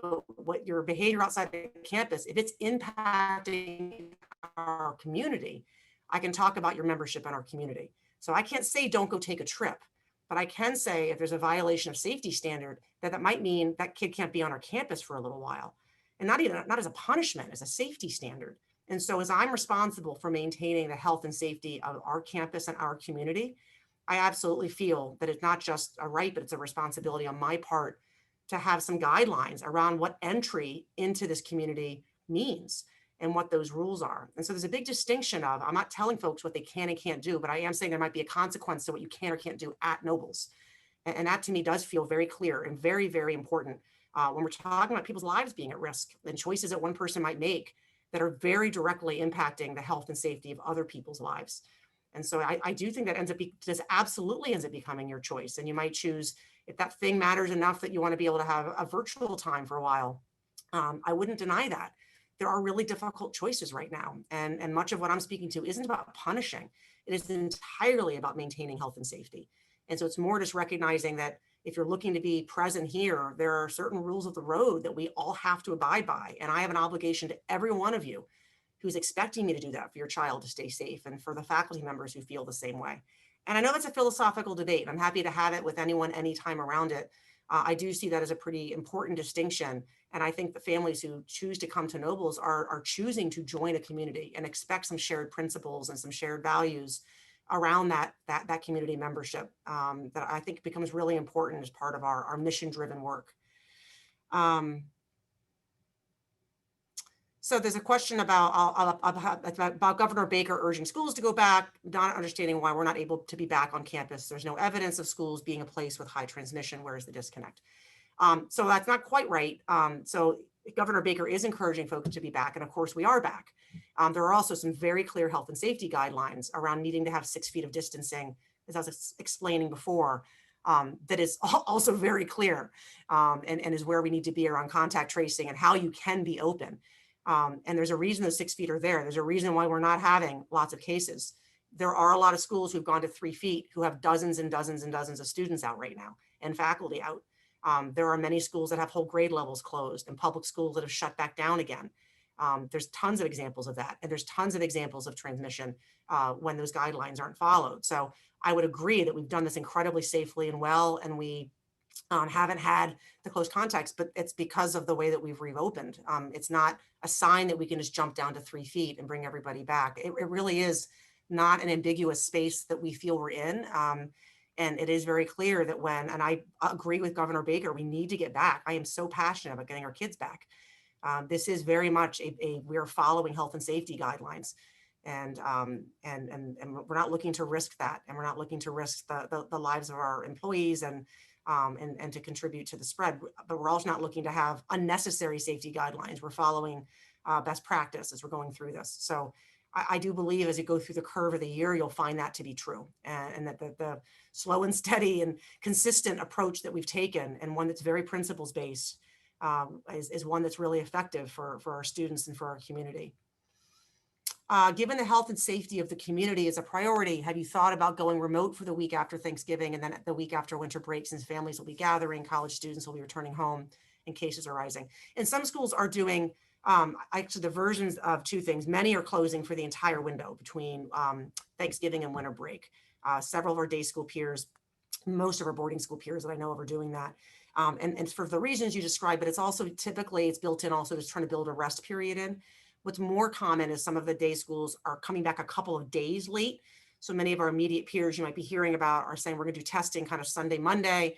[SPEAKER 1] but what your behavior outside of campus, if it's impacting our community, I can talk about your membership in our community. So I can't say don't go take a trip, but I can say if there's a violation of safety standard, that might mean that kid can't be on our campus for a little while. And not as a punishment, as a safety standard. And so as I'm responsible for maintaining the health and safety of our campus and our community, I absolutely feel that it's not just a right, but it's a responsibility on my part to have some guidelines around what entry into this community means and what those rules are. And so there's a big distinction of, I'm not telling folks what they can and can't do, but I am saying there might be a consequence to what you can or can't do at Nobles. And that to me does feel very clear and very, very important when we're talking about people's lives being at risk and choices that one person might make that are very directly impacting the health and safety of other people's lives. And so I do think that absolutely ends up becoming your choice. And you might choose, if that thing matters enough that you want to be able to have a virtual time for a while, I wouldn't deny that. There are really difficult choices right now. And much of what I'm speaking to isn't about punishing. It is entirely about maintaining health and safety. And so it's more just recognizing that if you're looking to be present here, there are certain rules of the road that we all have to abide by. And I have an obligation to every one of you who's expecting me to do that for your child to stay safe, and for the faculty members who feel the same way. And I know that's a philosophical debate. I'm happy to have it with anyone, anytime around it. I do see that as a pretty important distinction. And I think the families who choose to come to Nobles are choosing to join a community and expect some shared principles and some shared values around that community membership that I think becomes really important as part of our mission-driven work. So there's a question about Governor Baker urging schools to go back, not understanding why we're not able to be back on campus. There's no evidence of schools being a place with high transmission. Where is the disconnect? So that's not quite right. So Governor Baker is encouraging folks to be back, and of course we are back. There are also some very clear health and safety guidelines around needing to have 6 feet of distancing, as I was explaining before. that is also very clear, and is where we need to be around contact tracing and how you can be open. And there's a reason those 6 feet are there. There's a reason why we're not having lots of cases. There are a lot of schools who've gone to 3 feet who have dozens and dozens and dozens of students out right now and faculty out. There are many schools that have whole grade levels closed and public schools that have shut back down again. There's tons of examples of that. And there's tons of examples of transmission when those guidelines aren't followed. So I would agree that we've done this incredibly safely and well, and we haven't had the close contacts, but it's because of the way that we've reopened. It's not a sign that we can just jump down to 3 feet and bring everybody back. It really is not an ambiguous space that we feel we're in. And it is very clear that and I agree with Governor Baker, we need to get back. I am so passionate about getting our kids back. This is very much we're following health and safety guidelines. And we're not looking to risk that. And we're not looking to risk the lives of our employees and to contribute to the spread. But we're also not looking to have unnecessary safety guidelines. We're following best practice as we're going through this. So I do believe as you go through the curve of the year, you'll find that to be true, and that the slow and steady and consistent approach that we've taken, and one that's very principles based, is one that's really effective for our students and for our community. Given the health and safety of the community is a priority, have you thought about going remote for the week after Thanksgiving and then the week after winter break, since families will be gathering, college students will be returning home, and cases are rising? And some schools are doing actually the versions of 2 things. Many are closing for the entire window between Thanksgiving and winter break. Several of our day school peers, most of our boarding school peers that I know of are doing that. And for the reasons you described, but it's also typically it's built in also just trying to build a rest period in. What's more common is some of the day schools are coming back a couple of days late. So many of our immediate peers you might be hearing about are saying we're going to do testing kind of Sunday, Monday,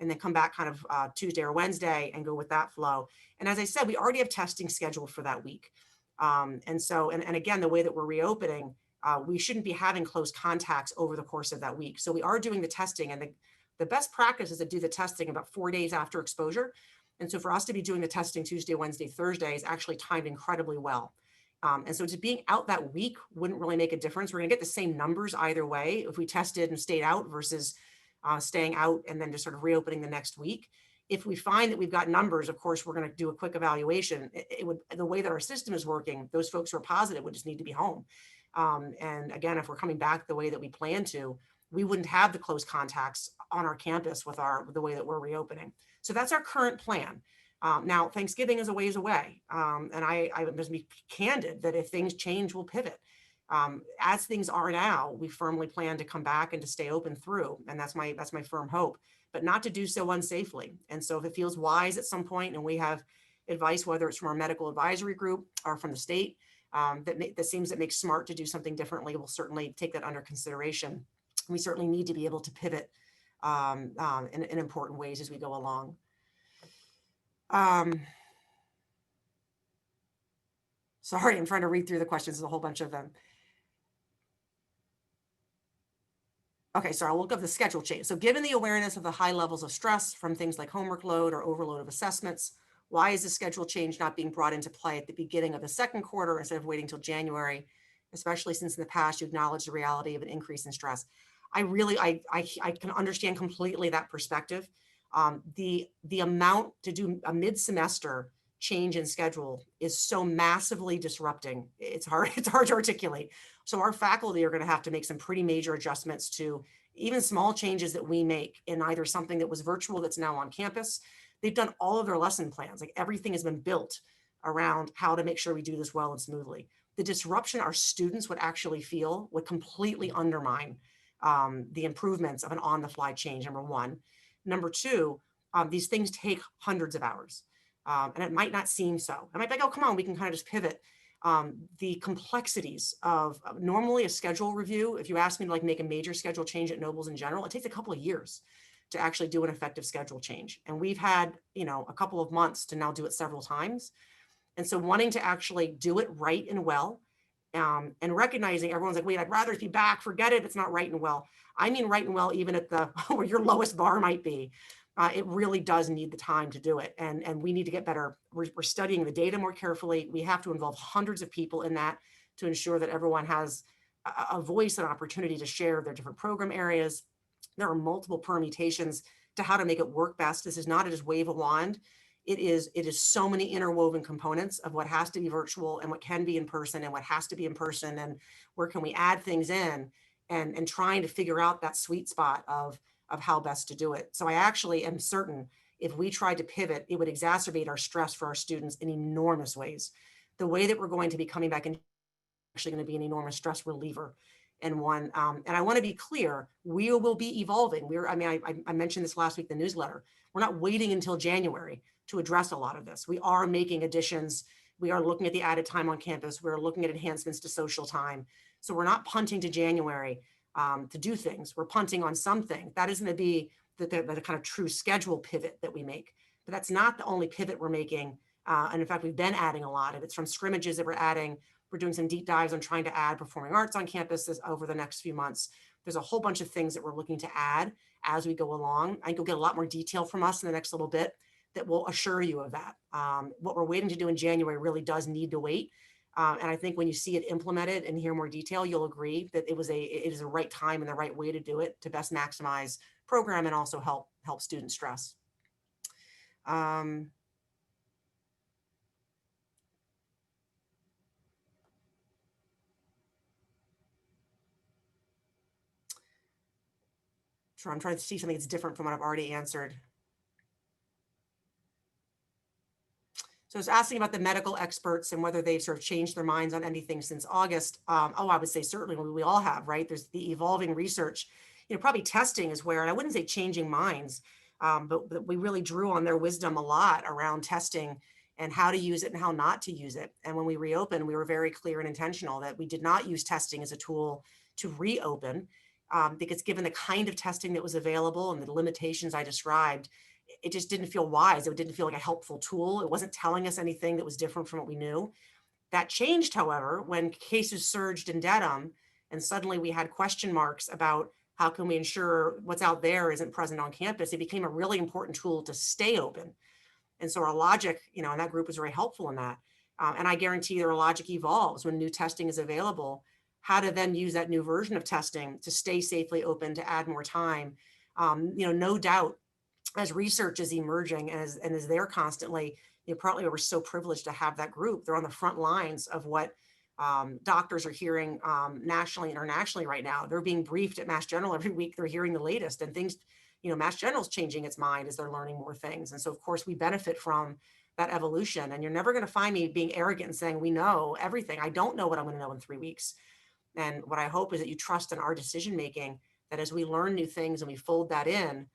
[SPEAKER 1] and then come back kind of Tuesday or Wednesday and go with that flow. And as I said, we already have testing scheduled for that week. And so, and again, the way that we're reopening, we shouldn't be having close contacts over the course of that week. So we are doing the testing, and the best practice is to do the testing about 4 days after exposure. And so for us to be doing the testing Tuesday, Wednesday, Thursday is actually timed incredibly well. And so just being out that week wouldn't really make a difference. We're going to get the same numbers either way if we tested and stayed out versus staying out and then just sort of reopening the next week. If we find that we've got numbers, of course, we're going to do a quick evaluation. It would, the way that our system is working, those folks who are positive would just need to be home. And again, if we're coming back the way that we plan to, we wouldn't have the close contacts on our campus with the way that we're reopening. So that's our current plan. Now, Thanksgiving is a ways away. And I must be candid that if things change, we'll pivot. As things are now, we firmly plan to come back and to stay open through. And that's my firm hope, but not to do so unsafely. And so if it feels wise at some point and we have advice, whether it's from our medical advisory group or from the state, that seems it makes smart to do something differently, we'll certainly take that under consideration. We certainly need to be able to pivot in important ways as we go along. Sorry, I'm trying to read through the questions. There's a whole bunch of them. Okay, so I'll look up the schedule change. So given the awareness of the high levels of stress from things like homework load or overload of assessments, why is the schedule change not being brought into play at the beginning of the second quarter instead of waiting till January, especially since in the past you acknowledged the reality of an increase in stress? I can understand completely that perspective. The amount to do a mid-semester change in schedule is so massively disrupting. It's hard to articulate. So our faculty are going to have to make some pretty major adjustments to even small changes that we make in either something that was virtual that's now on campus. They've done all of their lesson plans. Like everything has been built around how to make sure we do this well and smoothly. The disruption our students would actually feel would completely undermine the improvements of an on-the-fly change, number one. Number two, these things take hundreds of hours. And it might not seem so. I might be like, oh, come on, we can kind of just pivot. The complexities of normally a schedule review, if you ask me to like make a major schedule change at Nobles in general, it takes a couple of years to actually do an effective schedule change. And we've had, a couple of months to now do it several times. And so wanting to actually do it right and well, and recognizing everyone's like, wait, I'd rather be back, forget it, it's not right and well. I mean right and well, even at the where your lowest bar might be. It really does need the time to do it. And we need to get better. We're studying the data more carefully. We have to involve hundreds of people in that to ensure that everyone has a voice and opportunity to share their different program areas. There are multiple permutations to how to make it work best. This is not a just wave a wand. It is so many interwoven components of what has to be virtual and what can be in person and what has to be in person, and where can we add things in, and trying to figure out that sweet spot of how best to do it. So I actually am certain if we tried to pivot, it would exacerbate our stress for our students in enormous ways. The way that we're going to be coming back in actually going to be an enormous stress reliever. And one, and I want to be clear, we will be evolving. I mentioned this last week, the newsletter. We're not waiting until January to address a lot of this. We are making additions. We are looking at the added time on campus. We're looking at enhancements to social time. So we're not punting to January to do things. We're punting on something. That is going to be the kind of true schedule pivot that we make. But that's not the only pivot we're making. And in fact, we've been adding a lot of it's from scrimmages that we're adding. We're doing some deep dives on trying to add performing arts on campus over the next few months. There's a whole bunch of things that we're looking to add as we go along. I think you'll get a lot more detail from us in the next little bit that will assure you of that. What we're waiting to do in January really does need to wait. And I think when you see it implemented and hear more detail, you'll agree that it is a right time and the right way to do it to best maximize program and also help student stress. So I'm trying to see something that's different from what I've already answered. So it's asking about the medical experts and whether they've sort of changed their minds on anything since August. I would say certainly we all have, right? There's the evolving research, probably testing is where, and I wouldn't say changing minds, but we really drew on their wisdom a lot around testing and how to use it and how not to use it. And when we reopened, we were very clear and intentional that we did not use testing as a tool to reopen, because given the kind of testing that was available and the limitations I described, it just didn't feel wise. It didn't feel like a helpful tool. It wasn't telling us anything that was different from what we knew. That changed, however, when cases surged in Dedham, and suddenly we had question marks about how can we ensure what's out there isn't present on campus. It became a really important tool to stay open. And so our logic, and that group was very helpful in that. And I guarantee their logic evolves when new testing is available, how to then use that new version of testing to stay safely open, to add more time. No doubt, as research is emerging and as they're constantly, partly we're so privileged to have that group. They're on the front lines of what doctors are hearing nationally and internationally right now. They're being briefed at Mass General every week. They're hearing the latest, and things, Mass General's changing its mind as they're learning more things. And so of course we benefit from that evolution. And you're never going to find me being arrogant and saying we know everything. I don't know what I'm going to know in 3 weeks. And what I hope is that you trust in our decision making, that as we learn new things and we fold that in,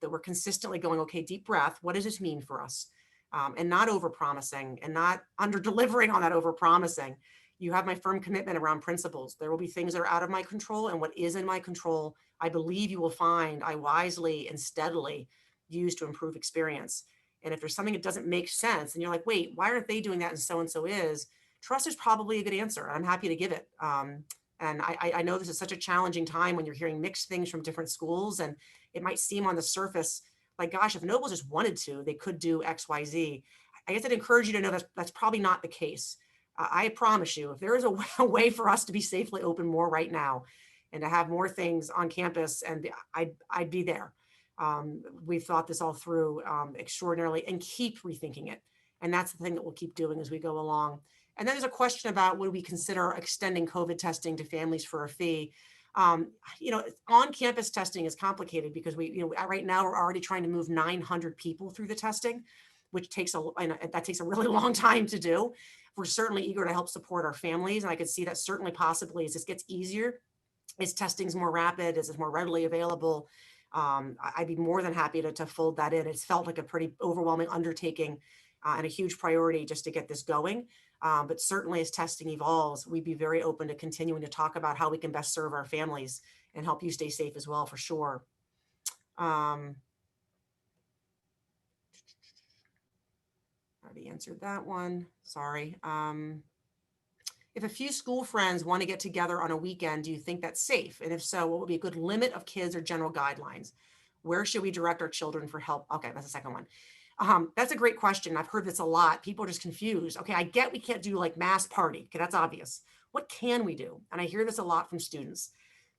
[SPEAKER 1] that we're consistently going, okay, deep breath, what does this mean for us? And not over-promising and not under-delivering on that over-promising. You have my firm commitment around principles. There will be things that are out of my control, and what is in my control, I believe you will find I wisely and steadily use to improve experience. And if there's something that doesn't make sense and you're like, wait, why aren't they doing that and so is, trust is probably a good answer. I'm happy to give it. And I know this is such a challenging time when you're hearing mixed things from different schools, and it might seem on the surface like, gosh, if Noble just wanted to, they could do X, Y, Z. I guess I'd encourage you to know that's probably not the case. I promise you, if there is a way for us to be safely open more right now and to have more things on campus, and I'd be there. We've thought this all through extraordinarily and keep rethinking it. And that's the thing that we'll keep doing as we go along. And then there's a question about would we consider extending COVID testing to families for a fee? On-campus testing is complicated because right now we're already trying to move 900 people through the testing, which takes a really long time to do. We're certainly eager to help support our families, and I could see that certainly possibly as this gets easier, as testing's more rapid, as it's more readily available. I'd be more than happy to fold that in. It's felt like a pretty overwhelming undertaking and a huge priority just to get this going. But certainly as testing evolves, we'd be very open to continuing to talk about how we can best serve our families and help you stay safe as well, for sure. Already answered that one, sorry. If a few school friends want to get together on a weekend, do you think that's safe? And if so, what would be a good limit of kids or general guidelines? Where should we direct our children for help? Okay, that's the second one. That's a great question. I've heard this a lot. People are just confused. Okay, I get we can't do like mass party. Okay, that's obvious. What can we do? And I hear this a lot from students.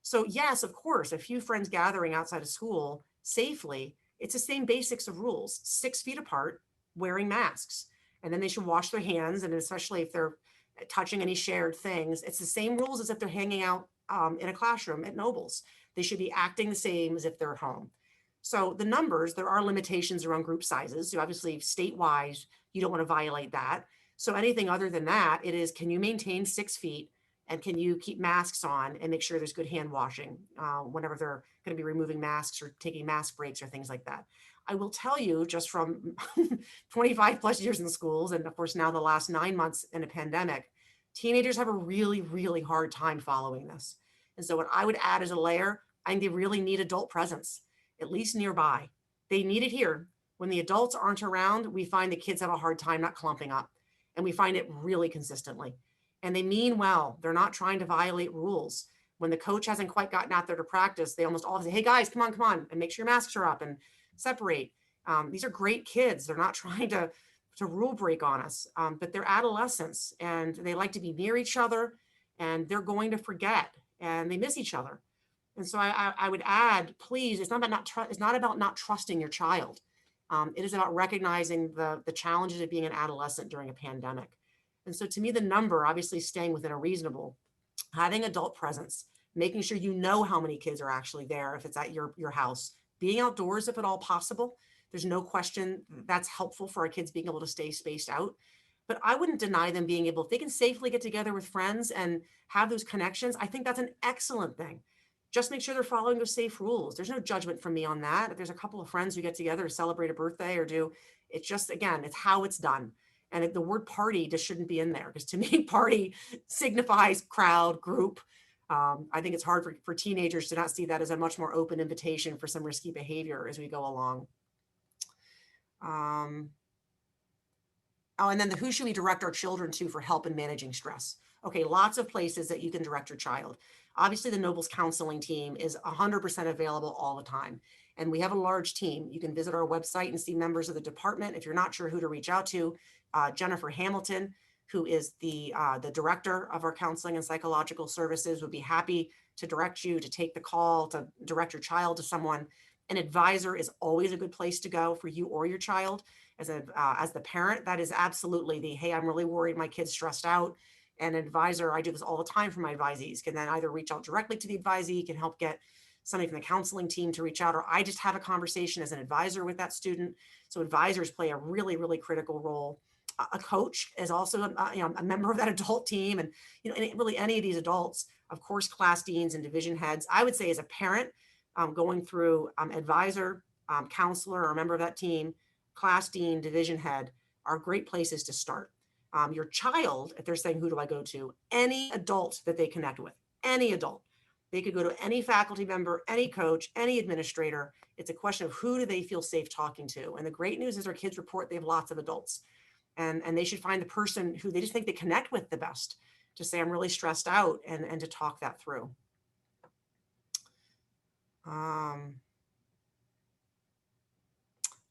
[SPEAKER 1] So yes, of course, a few friends gathering outside of school safely, it's the same basics of rules, 6 feet apart, wearing masks. And then they should wash their hands. And especially if they're touching any shared things, it's the same rules as if they're hanging out in a classroom at Nobles. They should be acting the same as if they're at home. So the numbers, there are limitations around group sizes. So obviously statewide, you don't want to violate that. So anything other than that, it is, can you maintain 6 feet? And can you keep masks on and make sure there's good hand washing whenever they're going to be removing masks or taking mask breaks or things like that? I will tell you, just from 25 plus years in schools, and of course now the last 9 months in a pandemic, teenagers have a really, really hard time following this. And so what I would add as a layer, I think they really need adult presence, at least nearby. They need it here. When the adults aren't around, we find the kids have a hard time not clumping up. And we find it really consistently. And they mean well. They're not trying to violate rules. When the coach hasn't quite gotten out there to practice, they almost all say, hey guys, come on, and make sure your masks are up and separate. These are great kids. They're not trying to rule break on us, but they're adolescents and they like to be near each other and they're going to forget and they miss each other. And so I would add, please, it's not about not trusting your child. It is about recognizing the challenges of being an adolescent during a pandemic. And so to me, the number, obviously staying within a reasonable, having adult presence, making sure you know how many kids are actually there if it's at your house, being outdoors if at all possible. There's no question that's helpful for our kids being able to stay spaced out. But I wouldn't deny them being able, if they can safely get together with friends and have those connections, I think that's an excellent thing. Just make sure they're following those safe rules. There's no judgment from me on that. If there's a couple of friends who get together to celebrate a birthday or do, it's just, again, it's how it's done. And the word party just shouldn't be in there because to me, party signifies crowd, group. I think it's hard for teenagers to not see that as a much more open invitation for some risky behavior as we go along. Oh, and then who should we direct our children to for help in managing stress? Okay, lots of places that you can direct your child. Obviously, the Nobles counseling team is 100% available all the time. And we have a large team. You can visit our website and see members of the department. If you're not sure who to reach out to, Jennifer Hamilton, who is the director of our counseling and psychological services, would be happy to direct you, to take the call, to direct your child to someone. An advisor is always a good place to go for you or your child. As the parent, that is absolutely the, hey, I'm really worried my kid's stressed out. And an advisor, I do this all the time for my advisees, can then either reach out directly to the advisee, can help get somebody from the counseling team to reach out, or I just have a conversation as an advisor with that student. So advisors play a really, really critical role. A coach is also a member of that adult team, and really any of these adults, of course, class deans and division heads. I would say as a parent going through advisor, counselor, or a member of that team, class dean, division head are great places to start. Your child, if they're saying, who do I go to? Any adult that they connect with, any adult. They could go to any faculty member, any coach, any administrator. It's a question of who do they feel safe talking to? And the great news is our kids report they have lots of adults. And they should find the person who they just think they connect with the best to say, I'm really stressed out, and to talk that through.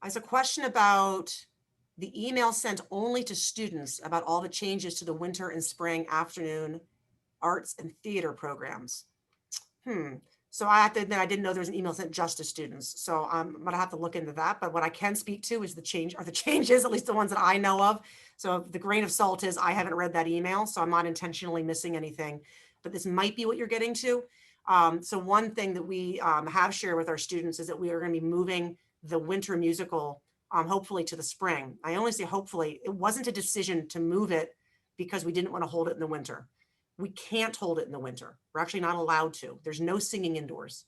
[SPEAKER 1] As a question about the email sent only to students about all the changes to the winter and spring afternoon arts and theater programs. So I have to admit, I didn't know there was an email sent just to students. So I'm gonna have to look into that. But what I can speak to is the changes, at least the ones that I know of. So the grain of salt is I haven't read that email, so I'm not intentionally missing anything. But this might be what you're getting to. So one thing that we have shared with our students is that we are going to be moving the winter musical hopefully to the spring. I only say hopefully. It wasn't a decision to move it because we didn't want to hold it in the winter. We can't hold it in the winter. We're actually not allowed to. There's no singing indoors.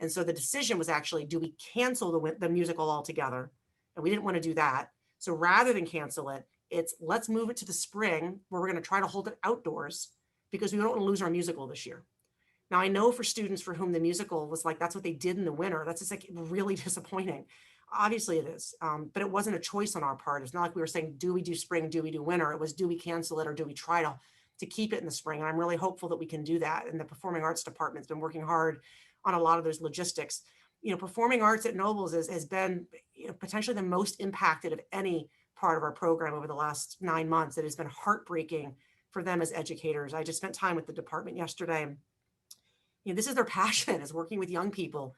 [SPEAKER 1] And so the decision was actually, do we cancel the musical altogether? And we didn't want to do that. So rather than cancel it, it's let's move it to the spring where we're going to try to hold it outdoors because we don't want to lose our musical this year. Now, I know for students for whom the musical was like, that's what they did in the winter. That's just like really disappointing. Obviously it is, but it wasn't a choice on our part. It's not like we were saying, do we do spring? Do we do winter? It was, do we cancel it or do we try to keep it in the spring? And I'm really hopeful that we can do that. And the Performing Arts Department's been working hard on a lot of those logistics. Performing arts at Nobles has been potentially the most impacted of any part of our program over the last 9 months. It has been heartbreaking for them as educators. I just spent time with the department yesterday. this is their passion, is working with young people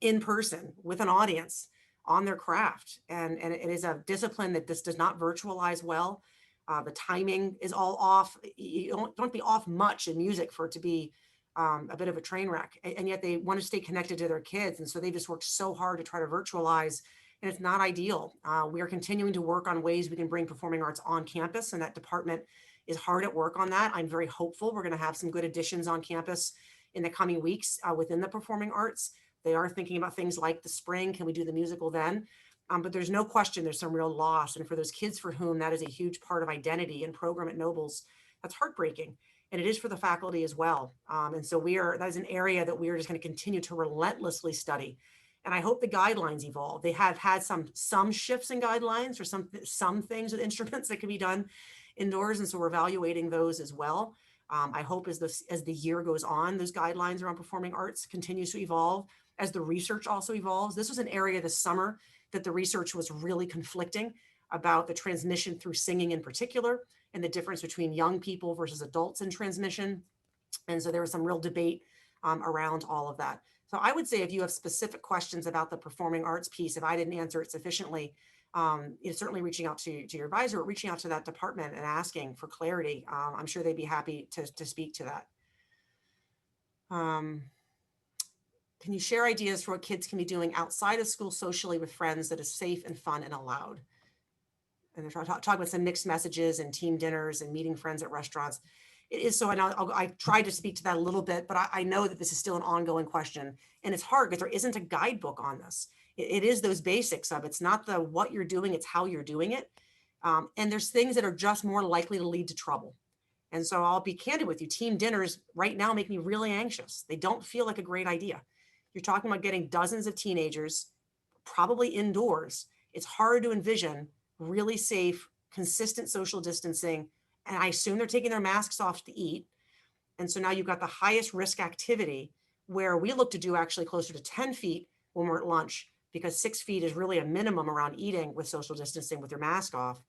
[SPEAKER 1] in person with an audience on their craft. And it is a discipline that this does not virtualize well. The timing is all off. You don't be off much in music for it to be a bit of a train wreck. And yet they want to stay connected to their kids. And so they just worked so hard to try to virtualize, and it's not ideal. We are continuing to work on ways we can bring performing arts on campus, and that department is hard at work on that. I'm very hopeful we're going to have some good additions on campus in the coming weeks within the performing arts. They are thinking about things like the spring. Can we do the musical then? But there's no question there's some real loss. And for those kids for whom that is a huge part of identity and program at Nobles, that's heartbreaking. And it is for the faculty as well. And so that is an area that we are just going to continue to relentlessly study. And I hope the guidelines evolve. They have had some shifts in guidelines or some things with instruments that can be done indoors. And so we're evaluating those as well. I hope as the year goes on, those guidelines around performing arts continues to evolve, as the research also evolves. This was an area this summer that the research was really conflicting about the transmission through singing in particular, and the difference between young people versus adults in transmission. And so there was some real debate around all of that. So I would say if you have specific questions about the performing arts piece, if I didn't answer it sufficiently, certainly reaching out to your advisor or reaching out to that department and asking for clarity. I'm sure they'd be happy to speak to that. Can you share ideas for what kids can be doing outside of school socially with friends that is safe and fun and allowed? And they're talking about some mixed messages and team dinners and meeting friends at restaurants. It is so, and I tried to speak to that a little bit, but I know that this is still an ongoing question, and it's hard because there isn't a guidebook on this. It is those basics of it's not the what you're doing, it's how you're doing it. And there's things that are just more likely to lead to trouble. And so I'll be candid with you. Team dinners right now make me really anxious. They don't feel like a great idea. You're talking about getting dozens of teenagers, probably indoors. It's hard to envision really safe, consistent social distancing. And I assume they're taking their masks off to eat. And so now you've got the highest risk activity, where we look to do actually closer to 10 feet when we're at lunch, because 6 feet is really a minimum around eating with social distancing with your mask off.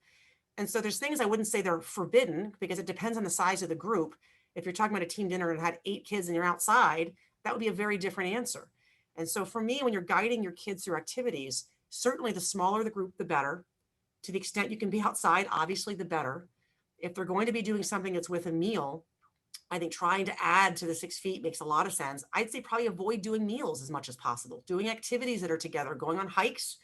[SPEAKER 1] And so there's things I wouldn't say they're forbidden, because it depends on the size of the group. If you're talking about a team dinner and had 8 kids and you're outside, that would be a very different answer. And so for me, when you're guiding your kids through activities, certainly the smaller the group, the better. To the extent you can be outside, obviously the better. If they're going to be doing something that's with a meal, I think trying to add to the 6 feet makes a lot of sense. I'd say probably avoid doing meals as much as possible, doing activities that are together, going on hikes.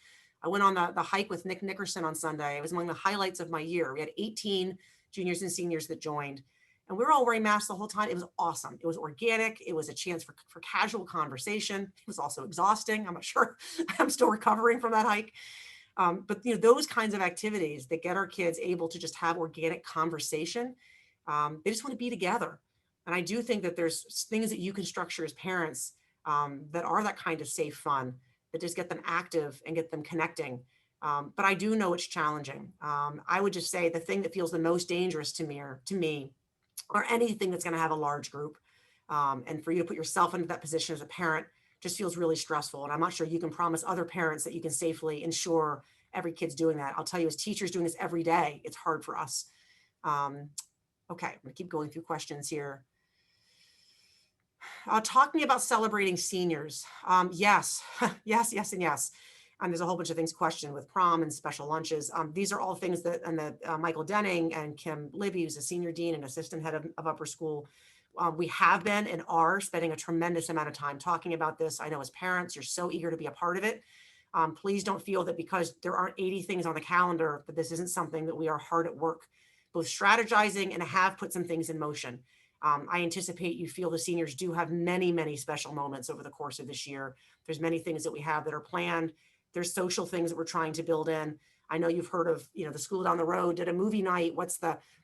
[SPEAKER 1] I went on the hike with Nick Nickerson on Sunday. It was among the highlights of my year. We had 18 juniors and seniors that joined, and we were all wearing masks the whole time. It was awesome. It was organic. It was a chance for casual conversation. It was also exhausting. I'm not sure. I'm still recovering from that hike. But those kinds of activities that get our kids able to just have organic conversation, they just want to be together. And I do think that there's things that you can structure as parents that are that kind of safe fun, that just get them active and get them connecting. But I do know it's challenging. I would just say the thing that feels the most dangerous to me, or anything that's going to have a large group, and for you to put yourself into that position as a parent, just feels really stressful. And I'm not sure you can promise other parents that you can safely ensure every kid's doing that. I'll tell you, as teachers doing this every day, it's hard for us. Okay, I'm gonna keep going through questions here. Talking about celebrating seniors. Yes, yes, and yes. There's a whole bunch of things questioned with prom and special lunches. These are all things that Michael Denning and Kim Libby, who's a senior dean and assistant head of upper school, we have been and are spending a tremendous amount of time talking about this. I know as parents, you're so eager to be a part of it. Please don't feel that because there aren't 80 things on the calendar, that this isn't something that we are hard at work, both strategizing and have put some things in motion. I anticipate you feel the seniors do have many, many special moments over the course of this year. There's many things that we have that are planned. There's social things that we're trying to build in. I know you've heard of, the school down the road did a movie night.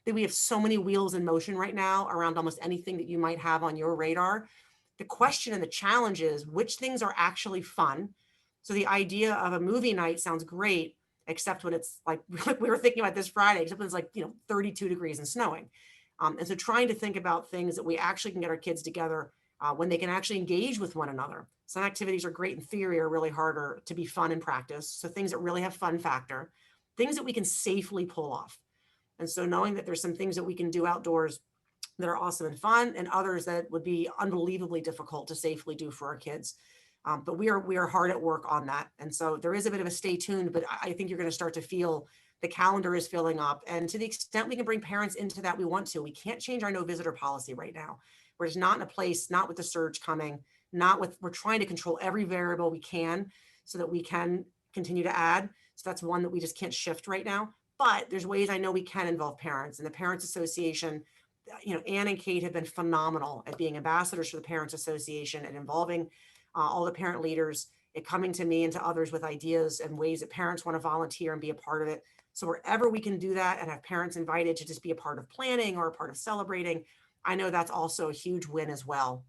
[SPEAKER 1] We have so many wheels in motion right now around almost anything that you might have on your radar. The question and the challenge is which things are actually fun. So the idea of a movie night sounds great, except when it's like we were thinking about this Friday, except when it's like, 32 degrees and snowing. And so trying to think about things that we actually can get our kids together when they can actually engage with one another. Some activities are great in theory, are really harder to be fun in practice. So things that really have fun factor, things that we can safely pull off. And so knowing that there's some things that we can do outdoors that are awesome and fun, and others that would be unbelievably difficult to safely do for our kids. But we are hard at work on that. And so there is a bit of a stay tuned, but I think you're going to start to feel the calendar is filling up. And to the extent we can bring parents into that, we want to. We can't change our no visitor policy right now. We're just not in a place, not with the surge coming, not with, we're trying to control every variable we can so that we can continue to add. So that's one that we just can't shift right now. But there's ways I know we can involve parents, and the Parents Association, Ann and Kate have been phenomenal at being ambassadors for the Parents Association and involving all the parent leaders, and coming to me and to others with ideas and ways that parents want to volunteer and be a part of it. So wherever we can do that and have parents invited to just be a part of planning or a part of celebrating, I know that's also a huge win as well.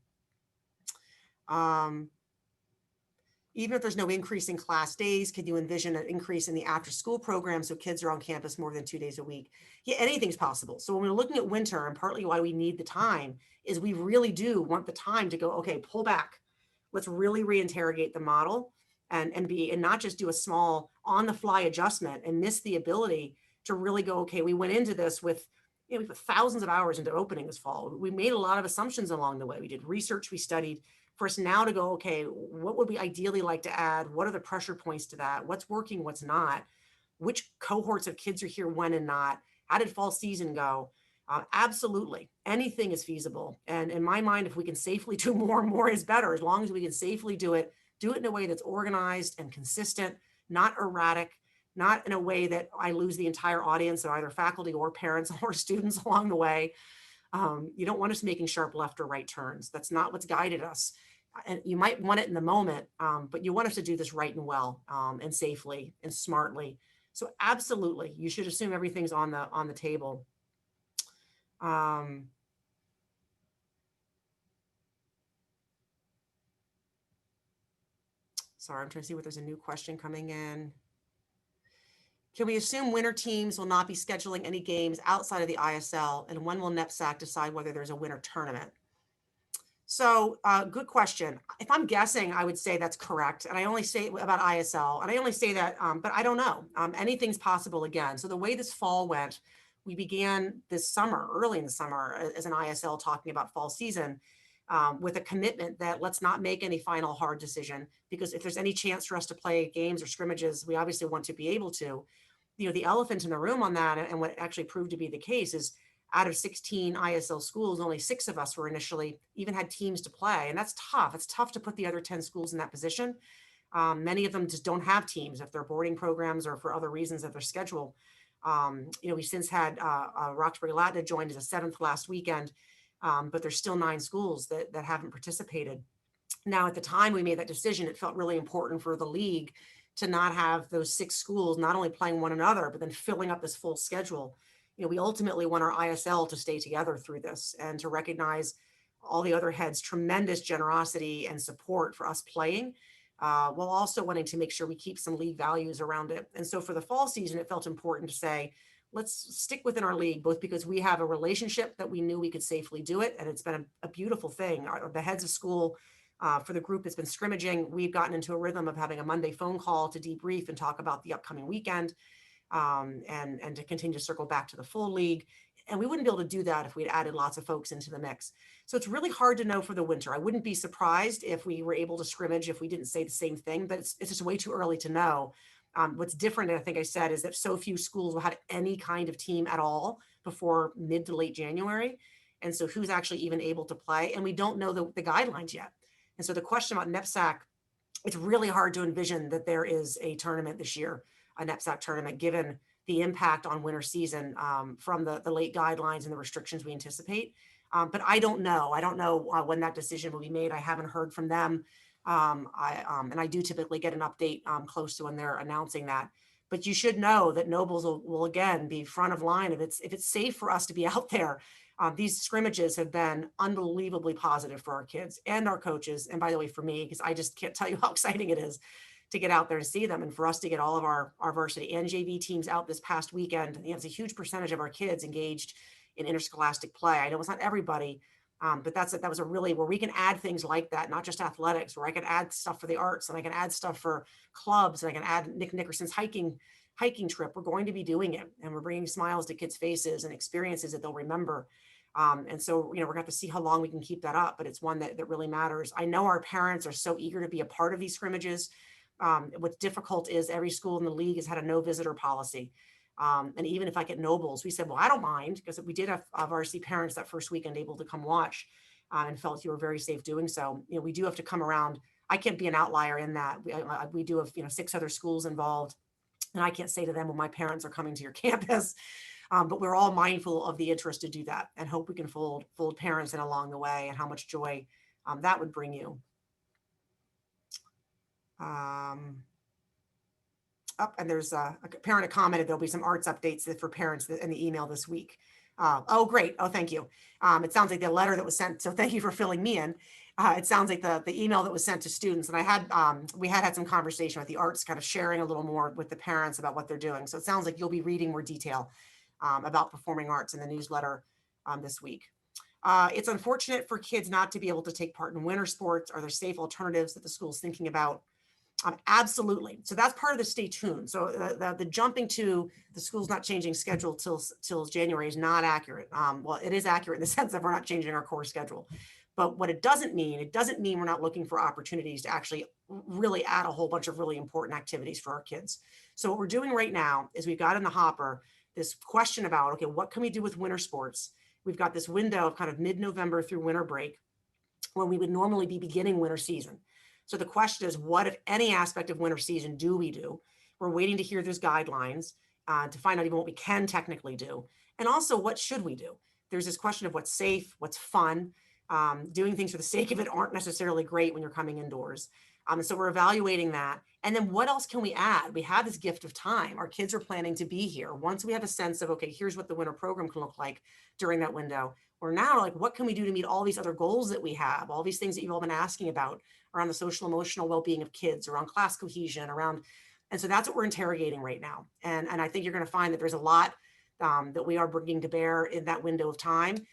[SPEAKER 1] Even if there's no increase in class days, could you envision an increase in the after school program so kids are on campus more than 2 days a week? Yeah, anything's possible. So when we're looking at winter, and partly why we need the time is we really do want the time to go, okay, pull back. Let's really reinterrogate the model and not just do a small on the fly adjustment and miss the ability to really go, okay, we went into this with, we put thousands of hours into opening this fall. We made a lot of assumptions along the way. We did research, we studied. For us now to go, okay, what would we ideally like to add? What are the pressure points to that? What's working, what's not? Which cohorts of kids are here when and not? How did fall season go? Absolutely, anything is feasible. And in my mind, if we can safely do more is better. As long as we can safely do it in a way that's organized and consistent, not erratic, not in a way that I lose the entire audience of either faculty or parents or students along the way. You don't want us making sharp left or right turns. That's not what's guided us. And you might want it in the moment, but you want us to do this right and well, and safely and smartly. So absolutely, you should assume everything's on the table. Sorry, I'm trying to see what there's a new question coming in. Can we assume winter teams will not be scheduling any games outside of the ISL, and when will NEPSAC decide whether there's a winter tournament? So good question. If I'm guessing, I would say that's correct. And I only say about ISL, and I only say that, but I don't know. Anything's possible again. So the way this fall went, we began this summer, early in the summer, as an ISL talking about fall season, with a commitment that let's not make any final hard decision, because if there's any chance for us to play games or scrimmages, we obviously want to be able to. The elephant in the room on that, and what actually proved to be the case, is out of 16 ISL schools, only 6 of us were initially even had teams to play. And that's tough. It's tough to put the other 10 schools in that position. Many of them just don't have teams if they're boarding programs or for other reasons of their schedule. We since had Roxbury Latin joined as a 7th last weekend, but there's still 9 schools that haven't participated. Now, at the time we made that decision, it felt really important for the league to not have those 6 schools not only playing one another, but then filling up this full schedule. We ultimately want our ISL to stay together through this and to recognize all the other heads' tremendous generosity and support for us playing, while also wanting to make sure we keep some league values around it. And so for the fall season, it felt important to say, let's stick within our league, both because we have a relationship that we knew we could safely do it. And it's been a beautiful thing. The heads of school for the group has been scrimmaging. We've gotten into a rhythm of having a Monday phone call to debrief and talk about the upcoming weekend. And to continue to circle back to the full league. And we wouldn't be able to do that if we'd added lots of folks into the mix. So it's really hard to know for the winter. I wouldn't be surprised if we were able to scrimmage if we didn't say the same thing, but it's just way too early to know. What's different, and I think I said, is that so few schools will have any kind of team at all before mid to late January. And so who's actually even able to play? And we don't know the guidelines yet. And so the question about NEPSAC, it's really hard to envision that there is a tournament this year, a NEPSAC tournament, given the impact on winter season from the late guidelines and the restrictions we anticipate. But I don't know. I don't know when that decision will be made. I haven't heard from them. And I do typically get an update close to when they're announcing that. But you should know that Nobles will again be front of line if it's safe for us to be out there. These scrimmages have been unbelievably positive for our kids and our coaches. And by the way, for me, because I just can't tell you how exciting it is to get out there and see them, and for us to get all of our varsity and JV teams out this past weekend. It's a huge percentage of our kids engaged in interscholastic play. I know it's not everybody, but that was a really where we can add things like that, not just athletics, where I can add stuff for the arts and I can add stuff for clubs and I can add Nick Nickerson's hiking trip. We're going to be doing it, and we're bringing smiles to kids' faces and experiences that they'll remember. And so, we're gonna have to see how long we can keep that up, but it's one that really matters. I know our parents are so eager to be a part of these scrimmages. What's difficult is every school in the league has had a no visitor policy. And even if I get Nobles, we said, well, I don't mind, because we did have varsity parents that first weekend able to come watch, and felt you were very safe doing so. We do have to come around. I can't be an outlier in that. We do have 6 other schools involved, and I can't say to them, well, my parents are coming to your campus. But we're all mindful of the interest to do that, and hope we can fold parents in along the way, and how much joy that would bring you. And there's a parent that commented there'll be some arts updates for parents in the email this week. Oh, great. Oh, thank you. It sounds like the letter that was sent, so thank you for filling me in. It sounds like the email that was sent to students, and we had some conversation with the arts, kind of sharing a little more with the parents about what they're doing. So it sounds like you'll be reading more detail about performing arts in the newsletter this week. It's unfortunate for kids not to be able to take part in winter sports. Are there safe alternatives that the school's thinking about? Absolutely. So that's part of the stay tuned. So the jumping to the school's not changing schedule till January is not accurate. Well, it is accurate in the sense that we're not changing our core schedule. But what it doesn't mean we're not looking for opportunities to actually really add a whole bunch of really important activities for our kids. So what we're doing right now is we've got in the hopper this question about, okay, what can we do with winter sports? We've got this window of kind of mid-November through winter break when we would normally be beginning winter season. So the question is, what, if any aspect of winter season do we do? We're waiting to hear those guidelines to find out even what we can technically do. And also, what should we do? There's this question of what's safe, what's fun. Doing things for the sake of it aren't necessarily great when you're coming indoors. So we're evaluating that. And then what else can we add? We have this gift of time. Our kids are planning to be here. Once we have a sense of, okay, here's what the winter program can look like during that window, we're now like, what can we do to meet all these other goals that we have, all these things that you've all been asking about around the social emotional well-being of kids, around class cohesion, and so that's what we're interrogating right now. And I think you're going to find that there's a lot that we are bringing to bear in that window of time.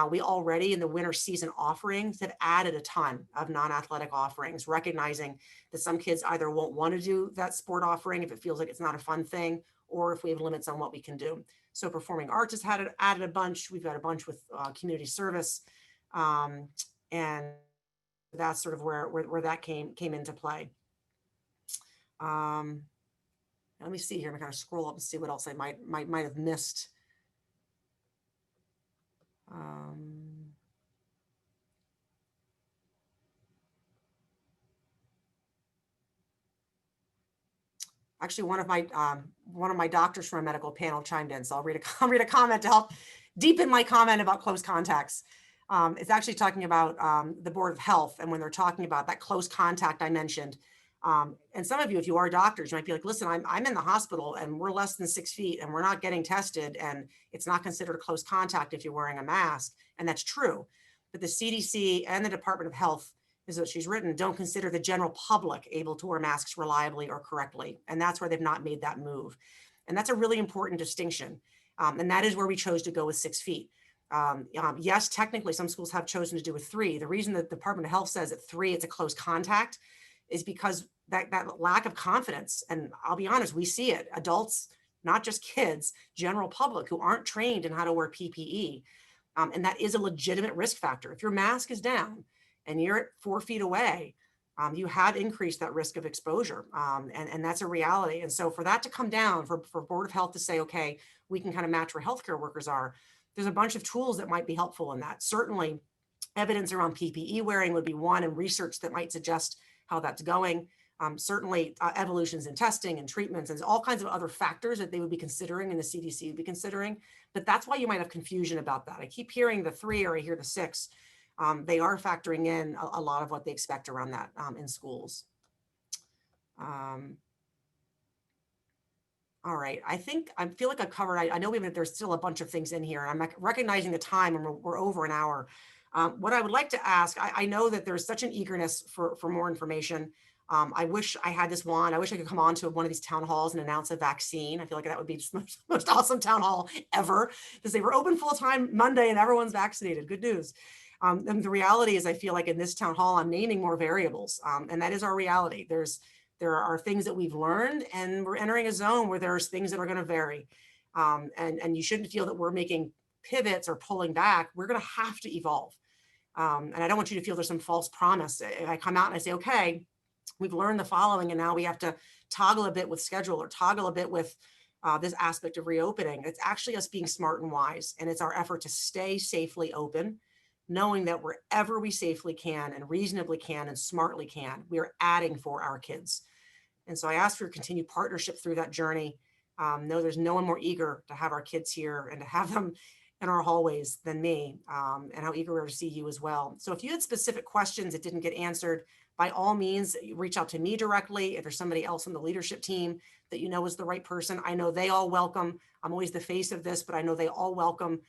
[SPEAKER 1] We already in the winter season offerings have added a ton of non-athletic offerings, recognizing that some kids either won't want to do that sport offering if it feels like it's not a fun thing, or if we have limits on what we can do. So performing arts has added a bunch. We've got a bunch with community service, and that's sort of where that came into play. Let me see here. I'm going to scroll up and see what else I might have missed. Actually, one of my doctors from a medical panel chimed in, so I'll read a comment to help deepen my comment about close contacts. It's actually talking about the Board of Health, and when they're talking about that close contact I mentioned. And some of you, if you are doctors, you might be like, listen, I'm in the hospital and we're less than 6 feet and we're not getting tested, and it's not considered a close contact if you're wearing a mask. And that's true. But the CDC and the Department of Health, is what she's written, don't consider the general public able to wear masks reliably or correctly. And that's where they've not made that move. And that's a really important distinction. And that is where we chose to go with 6 feet. Yes, technically some schools have chosen to do with 3. The reason that the Department of Health says at 3, it's a close contact, is because that lack of confidence. And I'll be honest, we see it. Adults, not just kids, general public who aren't trained in how to wear PPE. And that is a legitimate risk factor. If your mask is down and you're at 4 feet away, you have increased that risk of exposure. And that's a reality. And so for that to come down, for Board of Health to say, okay, we can kind of match where healthcare workers are, there's a bunch of tools that might be helpful in that. Certainly evidence around PPE wearing would be one, and research that might suggest how that's going. Certainly evolutions in testing and treatments and all kinds of other factors that they would be considering and the CDC would be considering. But that's why you might have confusion about that. I keep hearing the 3 or I hear the 6. They are factoring in a lot of what they expect around that in schools. All right, I feel like I've covered, I know there's still a bunch of things in here. I'm recognizing the time and we're over an hour. What I would like to ask, I know that there's such an eagerness for more information. I wish I had this wand. I wish I could come on to one of these town halls and announce a vaccine. I feel like that would be just the most awesome town hall ever, to say we're open full time Monday and everyone's vaccinated. Good news. And the reality is, I feel like in this town hall, I'm naming more variables, and that is our reality. There are things that we've learned, and we're entering a zone where there's things that are going to vary. And you shouldn't feel that we're making pivots or pulling back, we're going to have to evolve. And I don't want you to feel there's some false promise. If I come out and I say, okay, we've learned the following, and now we have to toggle a bit with schedule or toggle a bit with this aspect of reopening. It's actually us being smart and wise. And it's our effort to stay safely open, knowing that wherever we safely can and reasonably can and smartly can, we are adding for our kids. And so I ask for your continued partnership through that journey. Know there's no one more eager to have our kids here and to have them in our hallways than me, and how eager we are to see you as well. So if you had specific questions that didn't get answered, by all means, reach out to me directly. If there's somebody else on the leadership team that you know is the right person, I know they all welcome. I'm always the face of this, but I know they all welcome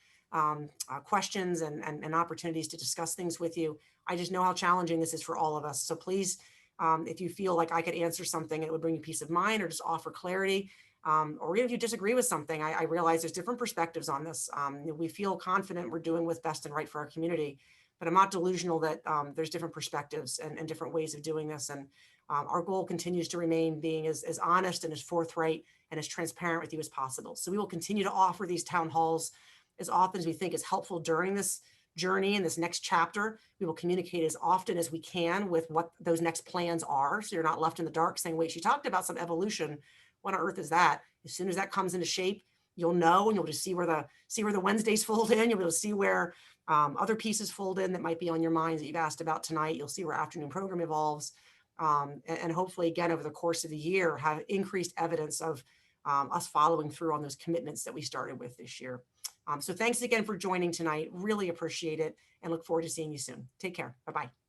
[SPEAKER 1] questions and opportunities to discuss things with you. I just know how challenging this is for all of us. So please, if you feel like I could answer something and it would bring you peace of mind or just offer clarity, or even if you disagree with something, I realize there's different perspectives on this. We feel confident we're doing what's best and right for our community, but I'm not delusional that there's different perspectives and different ways of doing this. And our goal continues to remain being as honest and as forthright and as transparent with you as possible. So we will continue to offer these town halls as often as we think is helpful during this journey and this next chapter. We will communicate as often as we can with what those next plans are. So you're not left in the dark saying, wait, she talked about some evolution. What on earth is that? As soon as that comes into shape, you'll know, and you'll just see where the Wednesdays fold in. You'll be able to see where other pieces fold in that might be on your minds that you've asked about tonight. You'll see where afternoon program evolves. And hopefully, again, over the course of the year, have increased evidence of us following through on those commitments that we started with this year. So thanks again for joining tonight. Really appreciate it and look forward to seeing you soon. Take care. Bye-bye.